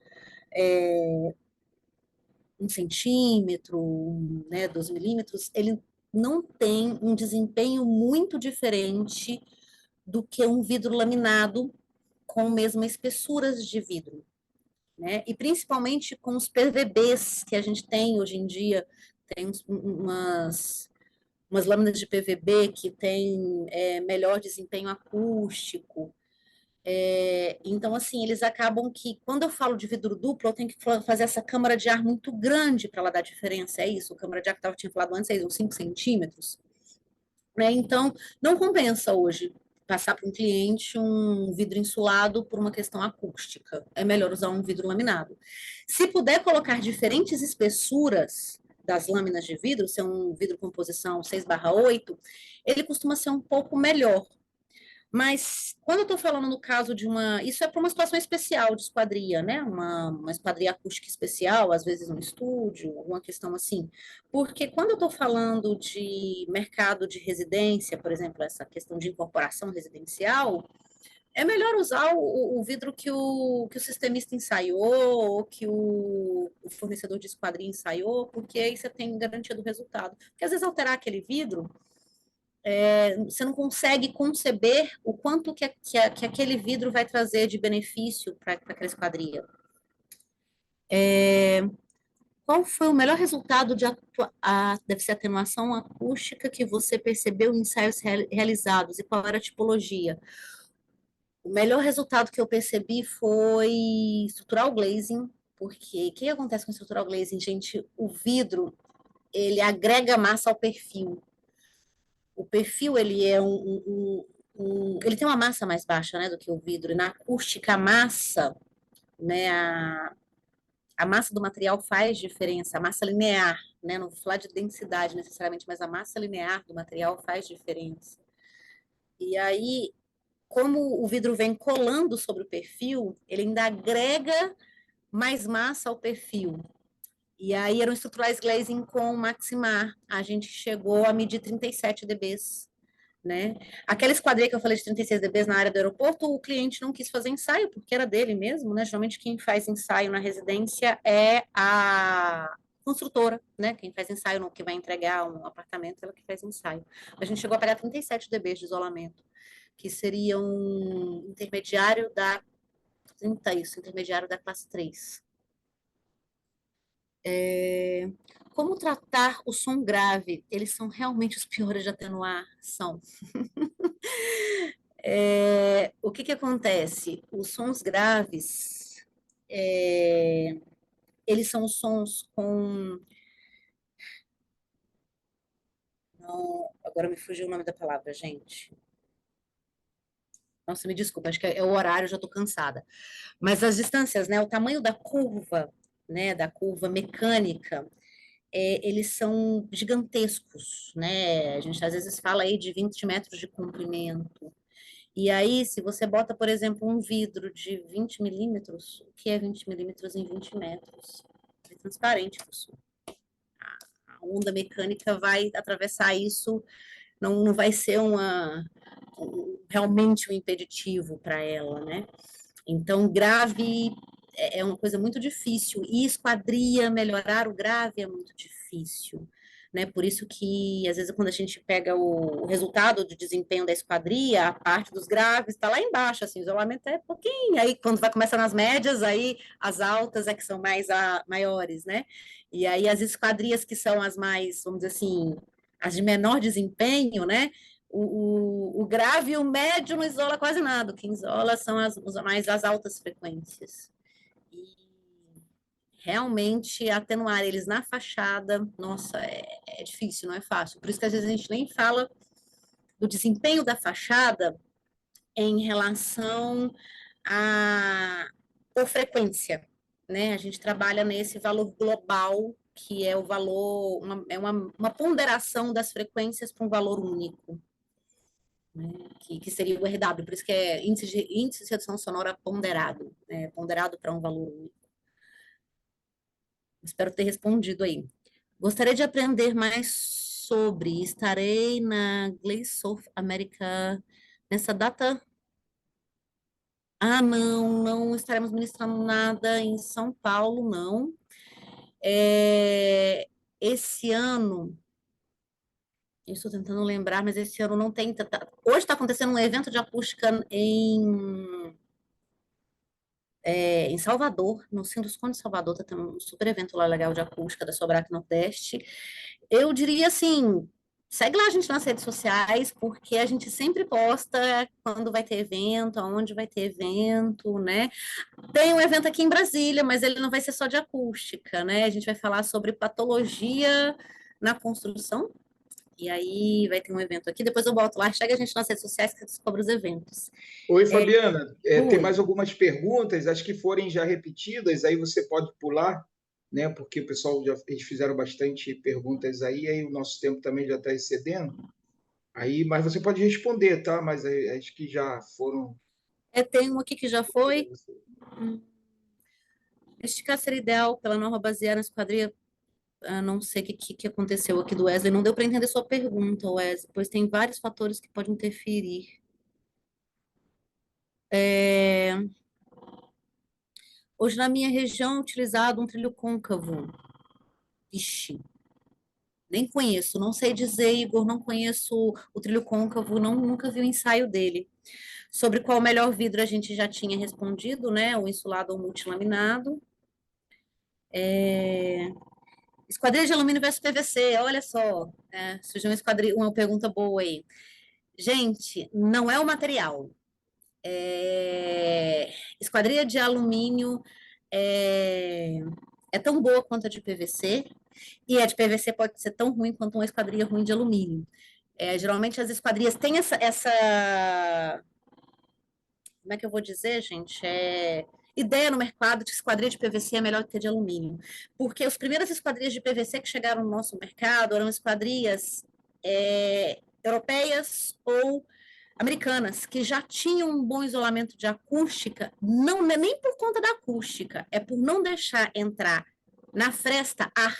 1 centímetro, né, 12 milímetros, ele não tem um desempenho muito diferente do que um vidro laminado com mesmas espessuras de vidro, né? E principalmente com os PVBs que a gente tem hoje em dia, tem umas lâminas de PVB que têm melhor desempenho acústico. Então, assim, eles acabam que, quando eu falo de vidro duplo, eu tenho que fazer essa câmara de ar muito grande para ela dar diferença, é isso? A câmara de ar que eu tinha falado antes é isso, uns 5 centímetros. Né? Então, não compensa hoje passar para um cliente um vidro insulado por uma questão acústica. É melhor usar um vidro laminado. Se puder colocar diferentes espessuras das lâminas de vidro, se é um vidro composição 6/8, ele costuma ser um pouco melhor. Mas quando eu estou falando no caso de uma. Isso é para uma situação especial de esquadria, né? Uma esquadria acústica especial, às vezes um estúdio, alguma questão assim. Porque quando eu estou falando de mercado de residência, por exemplo, essa questão de incorporação residencial, é melhor usar o vidro que o sistemista ensaiou, ou que o fornecedor de esquadria ensaiou, porque aí você tem garantia do resultado. Porque às vezes alterar aquele vidro você não consegue conceber o quanto que aquele vidro vai trazer de benefício para aquela esquadria. Qual foi o melhor resultado deve ser atenuação acústica que você percebeu em ensaios realizados e qual era a tipologia? O melhor resultado que eu percebi foi estrutural glazing, porque o que acontece com estrutural glazing, gente? O vidro, ele agrega massa ao perfil. O perfil, ele é ele tem uma massa mais baixa, né, do que o vidro. E na acústica, a massa, né, a massa do material faz diferença, a massa linear, né, não vou falar de densidade necessariamente, mas a massa linear do material faz diferença. E aí, como o vidro vem colando sobre o perfil, ele ainda agrega mais massa ao perfil. E aí eram estruturais glazing com Maximar. A gente chegou a medir 37 dBs, né? Aquela esquadria que eu falei de 36 dBs na área do aeroporto, o cliente não quis fazer ensaio, porque era dele mesmo, né? Geralmente quem faz ensaio na residência é a construtora, né? Quem faz ensaio, que vai entregar um apartamento, ela que faz ensaio. A gente chegou a pegar 37 dBs de isolamento. que seria um intermediário da... Isso, intermediário da classe 3. Como tratar o som grave? Eles são realmente os piores de atenuar? São. O que que acontece? Os sons graves, é, eles são os sons com... Não, agora me fugiu o nome da palavra, gente. Nossa, me desculpa, acho que é o horário, já estou cansada. Mas as distâncias, né, o tamanho da curva, né, da curva mecânica, eles são gigantescos, né? A gente às vezes fala aí de 20 metros de comprimento. E aí, se você bota, por exemplo, um vidro de 20 milímetros, o que é 20 milímetros em 20 metros? É transparente, professor. A onda mecânica vai atravessar isso, não vai ser realmente um impeditivo para ela, né? Então, grave é uma coisa muito difícil. E esquadria, melhorar o grave é muito difícil. Né? Por isso que, às vezes, quando a gente pega o resultado do desempenho da esquadria, a parte dos graves está lá embaixo, assim, o isolamento é pouquinho. Aí, quando vai começar nas médias, aí as altas é que são maiores, né? E aí, as esquadrias que são as mais, vamos dizer assim, as de menor desempenho, né? O grave e o médio não isola quase nada. O que isola são mais as altas frequências. E realmente atenuar eles na fachada, nossa, é difícil, não é fácil. Por isso que às vezes a gente nem fala do desempenho da fachada em relação a por frequência, né? A gente trabalha nesse valor global, que é o valor, uma ponderação das frequências para um valor único, né, que seria o RW, por isso que é índice de redução sonora ponderado, né, ponderado para um valor único. Espero ter respondido aí. Gostaria de aprender mais sobre, estarei na Glay South America nessa data. Não estaremos ministrando nada em São Paulo, não. Esse ano, eu estou tentando lembrar, mas esse ano não tem. Hoje está acontecendo um evento de acústica em Salvador, no Sinduscon de Salvador, está tendo um super evento lá legal de acústica da Sobrac Nordeste. Eu diria assim, segue lá a gente nas redes sociais, porque a gente sempre posta quando vai ter evento, aonde vai ter evento, né? Tem um evento aqui em Brasília, mas ele não vai ser só de acústica, né? A gente vai falar sobre patologia na construção, e aí vai ter um evento aqui, depois eu boto lá, segue a gente nas redes sociais que você descobre os eventos. Oi, Fabiana. Tem Ui, mais algumas perguntas, as que forem já repetidas, aí você pode pular, né? Porque o pessoal eles fizeram bastante perguntas aí o nosso tempo também já está excedendo. Aí, mas você pode responder, tá? Mas acho que já foram. tem um aqui que já foi. Esticar seria ideal pela norma baseada na esquadria. Não sei o que aconteceu aqui do Wesley. Não deu para entender sua pergunta, Wesley, pois tem vários fatores que podem interferir. É, Hoje, na minha região, é utilizado um trilho côncavo. Ixi, nem conheço, não sei dizer, Igor, não conheço o trilho côncavo, nunca vi o ensaio dele. Sobre qual o melhor vidro a gente já tinha respondido, né? O insulado ou multilaminado. Esquadrilha de alumínio versus PVC, olha só, surgiu uma pergunta boa aí. Gente, não é o material. Esquadrilha de alumínio é, é tão boa quanto a de PVC, e a de PVC pode ser tão ruim quanto uma esquadrilha ruim de alumínio. Geralmente as esquadrias têm como é que eu vou dizer, gente? Ideia no mercado de que esquadrilha de PVC é melhor que a de alumínio. Porque as primeiras esquadrias de PVC que chegaram no nosso mercado eram esquadrias europeias ou americanas, que já tinham um bom isolamento de acústica, não é nem por conta da acústica, é por não deixar entrar na fresta ar,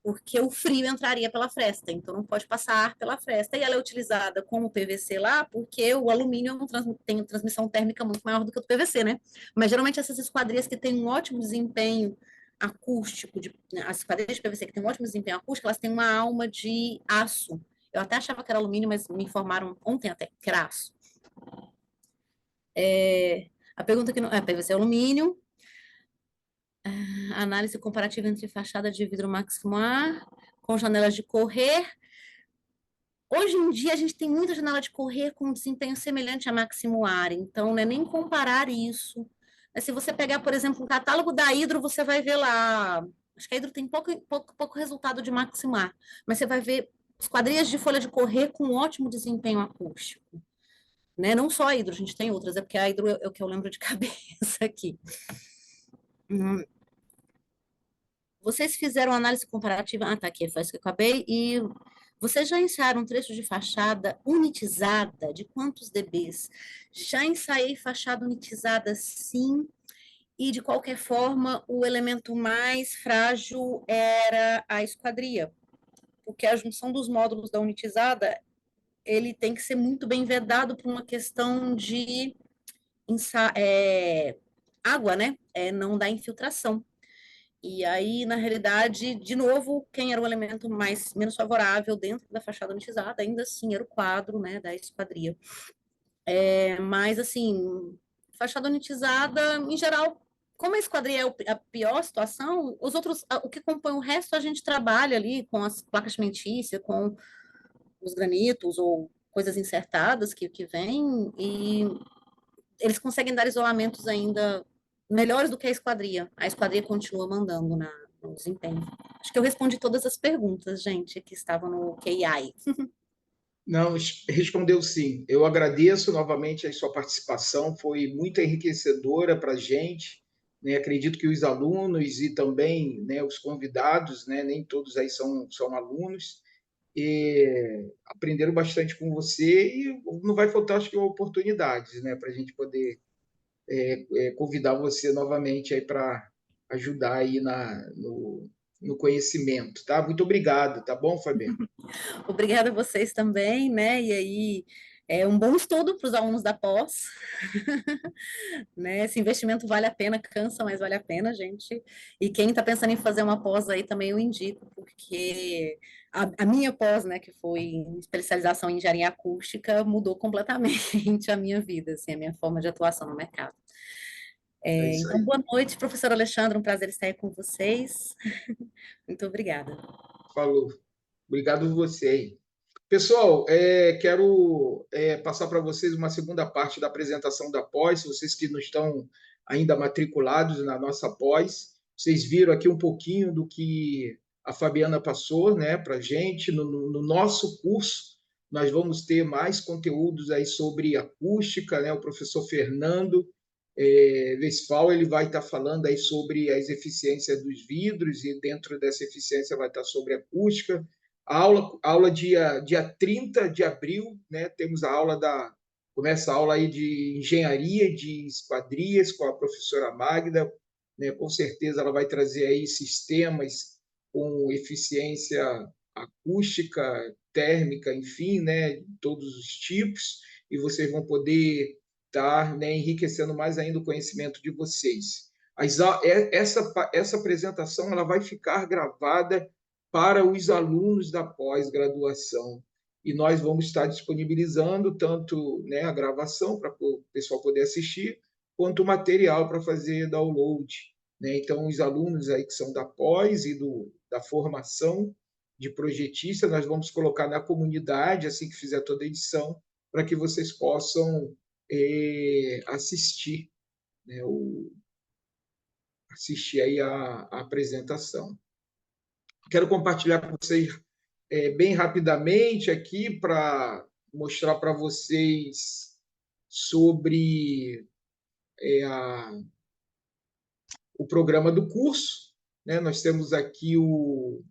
porque o frio entraria pela fresta, então não pode passar ar pela fresta, e ela é utilizada como PVC lá, porque o alumínio tem transmissão térmica muito maior do que o PVC, né? Mas geralmente essas esquadrias que têm um ótimo desempenho acústico, as esquadrias de PVC que têm um ótimo desempenho acústico, elas têm uma alma de aço. Eu até achava que era alumínio, mas me informaram ontem até que era aço. A pergunta que não... PVC alumínio, análise comparativa entre fachada de vidro maxilar com janelas de correr. Hoje em dia, a gente tem muita janela de correr com desempenho semelhante a maximular, então não é nem comparar isso. Mas se você pegar, por exemplo, um catálogo da Hydro, você vai ver lá. Acho que a Hydro tem pouco resultado de maximular, mas você vai ver esquadrias de folha de correr com ótimo desempenho acústico. Né? Não só a Hydro, a gente tem outras, é porque a Hydro é o que eu lembro de cabeça aqui. Vocês fizeram análise comparativa. Ah, tá aqui, foi isso que eu acabei. E vocês já ensaiaram um trecho de fachada unitizada? De quantos dBs? Já ensaiei fachada unitizada, sim. E, de qualquer forma, o elemento mais frágil era a esquadria. Porque a junção dos módulos da unitizada, ele tem que ser muito bem vedado por uma questão de água, né? Não dá infiltração. E aí, na realidade, de novo, quem era o elemento menos favorável dentro da fachada unitizada, ainda assim, era o quadro, né, da esquadria. Mas, assim, fachada unitizada, em geral, como a esquadria é a pior situação, os outros, o que compõe o resto, a gente trabalha ali com as placas cimentícias, com os granitos ou coisas insertadas que vêm, e eles conseguem dar isolamentos ainda melhores do que a esquadria. A esquadria continua mandando no desempenho. Acho que eu respondi todas as perguntas, gente, que estavam no QI. Não, respondeu sim. Eu agradeço novamente a sua participação, foi muito enriquecedora para a gente. Né? Acredito que os alunos e também, né, os convidados, né, nem todos aí são alunos, e aprenderam bastante com você e não vai faltar, acho que, oportunidades, né, para a gente poder convidar você novamente aí para ajudar aí no conhecimento, tá? Muito obrigado, tá bom, Fabiano? Obrigada a vocês também, né? E aí, é um bom estudo para os alunos da pós, né? Esse investimento vale a pena, cansa, mas vale a pena, gente. E quem está pensando em fazer uma pós aí também eu indico, porque a minha pós, né, que foi em especialização em engenharia acústica, mudou completamente a minha vida, assim, a minha forma de atuação no mercado. É isso Então, aí. boa noite, professor Alexandre, um prazer estar aí com vocês. Muito obrigada. Falou. Obrigado você aí. Pessoal, quero passar para vocês uma segunda parte da apresentação da pós, vocês que não estão ainda matriculados na nossa pós, vocês viram aqui um pouquinho do que a Fabiana passou, né, para a gente. No nosso curso, nós vamos ter mais conteúdos aí sobre acústica, né? O professor Fernando Westphal, ele vai estar falando aí sobre as eficiências dos vidros, e dentro dessa eficiência vai estar sobre acústica. Aula dia 30 de abril, né? Temos começa a aula aí de engenharia de esquadrias com a professora Magda, né? Com certeza ela vai trazer aí sistemas com eficiência acústica, térmica, enfim, né? De todos os tipos, e vocês vão poder estar, né, enriquecendo mais ainda o conhecimento de vocês. Essa apresentação ela vai ficar gravada para os alunos da pós-graduação. E nós vamos estar disponibilizando tanto, né, a gravação para o pessoal poder assistir, quanto o material para fazer download. Né? Então, os alunos aí que são da pós e da formação de projetista, nós vamos colocar na comunidade, assim que fizer toda a edição, para que vocês possam assistir, né, assistir aí a apresentação. Quero compartilhar com vocês bem rapidamente aqui para mostrar para vocês sobre o programa do curso. Né? Nós temos aqui o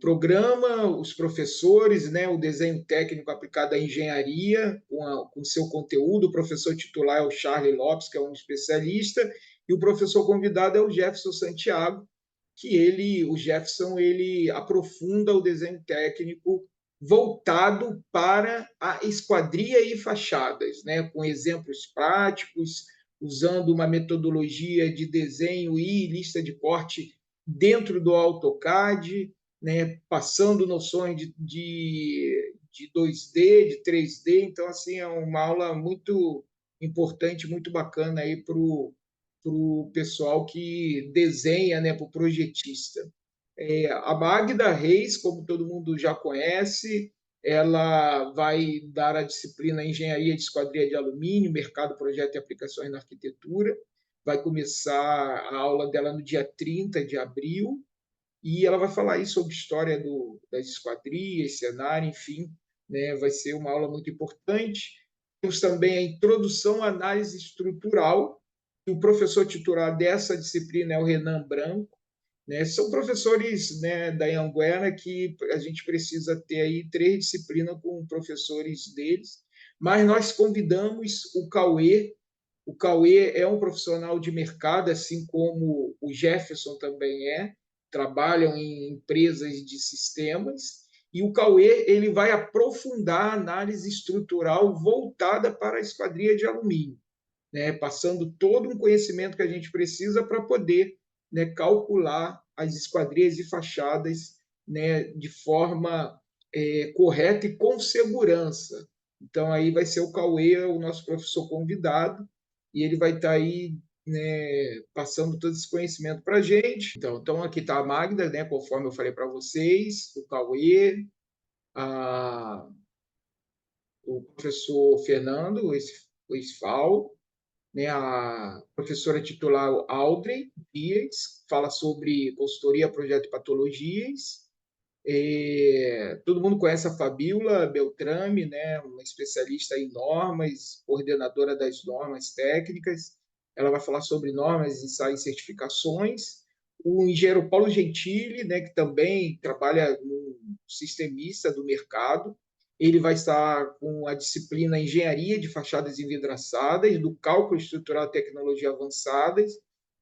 programa, os professores, né? O desenho técnico aplicado à engenharia, com seu conteúdo. O professor titular é o Charlie Lopes, que é um especialista, e o professor convidado é o Jefferson Santiago, que o Jefferson, ele aprofunda o desenho técnico voltado para a esquadria e fachadas, né? Com exemplos práticos, usando uma metodologia de desenho e lista de corte dentro do AutoCAD, né, passando noções de 2D, de 3D. Então, assim, é uma aula muito importante, muito bacana aí para o pessoal que desenha, né, para o projetista. A Magda Reis, como todo mundo já conhece, ela vai dar a disciplina Engenharia de Esquadria de Alumínio, Mercado, Projeto e Aplicações na Arquitetura. Vai começar a aula dela no dia 30 de abril, e ela vai falar aí sobre história das esquadrias, cenário, enfim, né? Vai ser uma aula muito importante. Temos também a introdução à análise estrutural, e o professor titular dessa disciplina é o Renan Branco, né? São professores, né, da Anhanguera que a gente precisa ter aí 3 disciplinas com professores deles, mas nós convidamos o Cauê. O Cauê é um profissional de mercado, assim como o Jefferson também trabalham em empresas de sistemas, e o Cauê ele vai aprofundar a análise estrutural voltada para a esquadria de alumínio, né, passando todo um conhecimento que a gente precisa para poder, né, calcular as esquadrias e fachadas, né, de forma correta e com segurança. Então, aí vai ser o Cauê, o nosso professor convidado, e ele vai estar aí, né, passando todo esse conhecimento para a gente. Então, aqui está a Magda, né, conforme eu falei para vocês, o Cauê, a, o professor Fernando, o Isfal, né, a professora titular Audrey Dias, fala sobre consultoria, projeto e patologias. Todo mundo conhece a Fabíola Beltrame, né, uma especialista em normas, coordenadora das normas técnicas. Ela vai falar sobre normas, ensaios e certificações. O engenheiro Paulo Gentili, né, que também trabalha no sistemista do mercado, ele vai estar com a disciplina Engenharia de Fachadas Envidraçadas, do Cálculo Estrutural e Tecnologia Avançadas.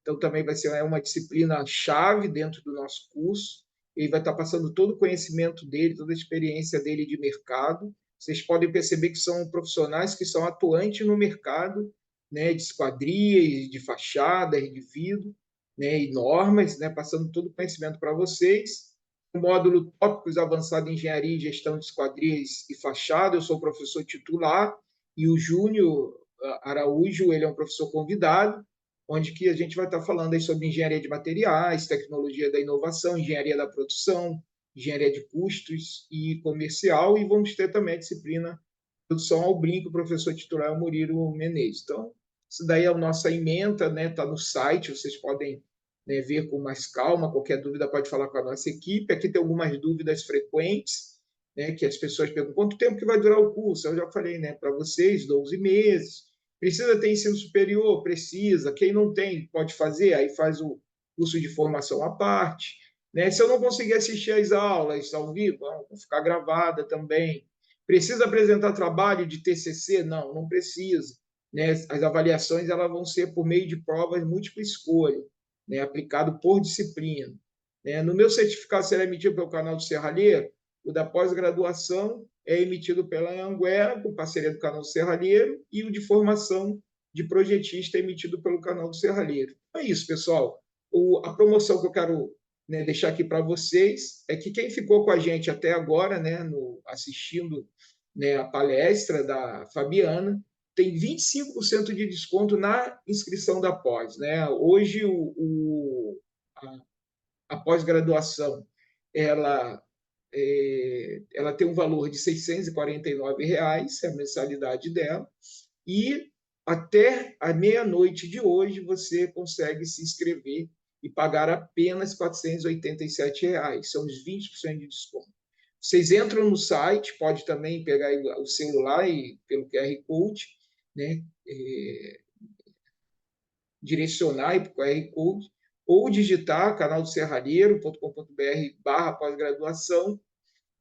Então, também vai ser uma disciplina chave dentro do nosso curso. Ele vai estar passando todo o conhecimento dele, toda a experiência dele de mercado. Vocês podem perceber que são profissionais que são atuantes no mercado, né, de esquadrias, de fachadas, de vidro, né, e normas, né, passando todo o conhecimento para vocês. O módulo Tópicos Avançado em Engenharia e Gestão de Esquadrias e Fachada, eu sou o professor titular, e o Júnior Araújo, ele é um professor convidado, onde que a gente vai estar falando aí sobre engenharia de materiais, tecnologia da inovação, engenharia da produção, engenharia de custos e comercial, e vamos ter também a disciplina Produção ao Brinco, o professor titular é o Murilo Menezes. Então, isso daí é a nossa ementa, né? Está no site, vocês podem, né, ver com mais calma. Qualquer dúvida pode falar com a nossa equipe. Aqui tem algumas dúvidas frequentes, né, que as pessoas perguntam: quanto tempo que vai durar o curso? Eu já falei, né, para vocês, 12 meses. Precisa ter ensino superior? Precisa. Quem não tem, pode fazer, aí faz o curso de formação à parte. Né? Se eu não conseguir assistir às aulas ao vivo, vão ficar gravada também. Precisa apresentar trabalho de TCC? Não, não precisa. Né? As avaliações elas vão ser por meio de provas múltipla escolha, né? Aplicado por disciplina. Né? No meu certificado será emitido pelo canal do Serralheiro. O da pós-graduação é emitido pela Anhanguera, com parceria do canal do Serralheiro, e o de formação de projetista é emitido pelo canal do Serralheiro. É isso, pessoal. A promoção que eu quero, né, deixar aqui para vocês é que quem ficou com a gente até agora, né, assistindo, né, a palestra da Fabiana, tem 25% de desconto na inscrição da pós. Né? Hoje, a pós-graduação ela, ela tem um valor de R$ 649, é a mensalidade dela, e até a meia-noite de hoje você consegue se inscrever e pagar apenas R$ 487. São os 20% de desconto. Vocês entram no site, pode também pegar o celular e pelo QR Code, né, direcionar para o QR Code, ou digitar canaldoserralheiro.com.br pós-graduação,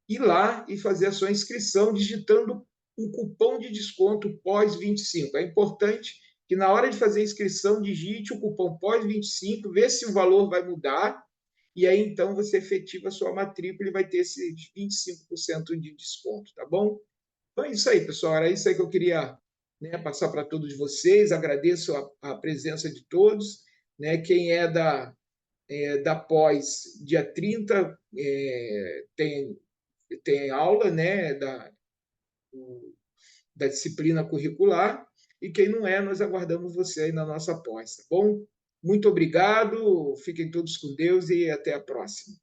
ir lá e fazer a sua inscrição digitando um cupom de desconto pós-25. É importante que na hora de fazer a inscrição digite o cupom pós-25, vê se o valor vai mudar, e aí então você efetiva a sua matrícula e vai ter esses 25% de desconto, tá bom? Então é isso aí, pessoal. Era isso aí que eu queria, né, passar para todos vocês. Agradeço a presença de todos. Né? Quem é da pós, dia 30, tem aula, né, da disciplina curricular, e quem não é, nós aguardamos você aí na nossa pós, tá bom? Muito obrigado, fiquem todos com Deus e até a próxima.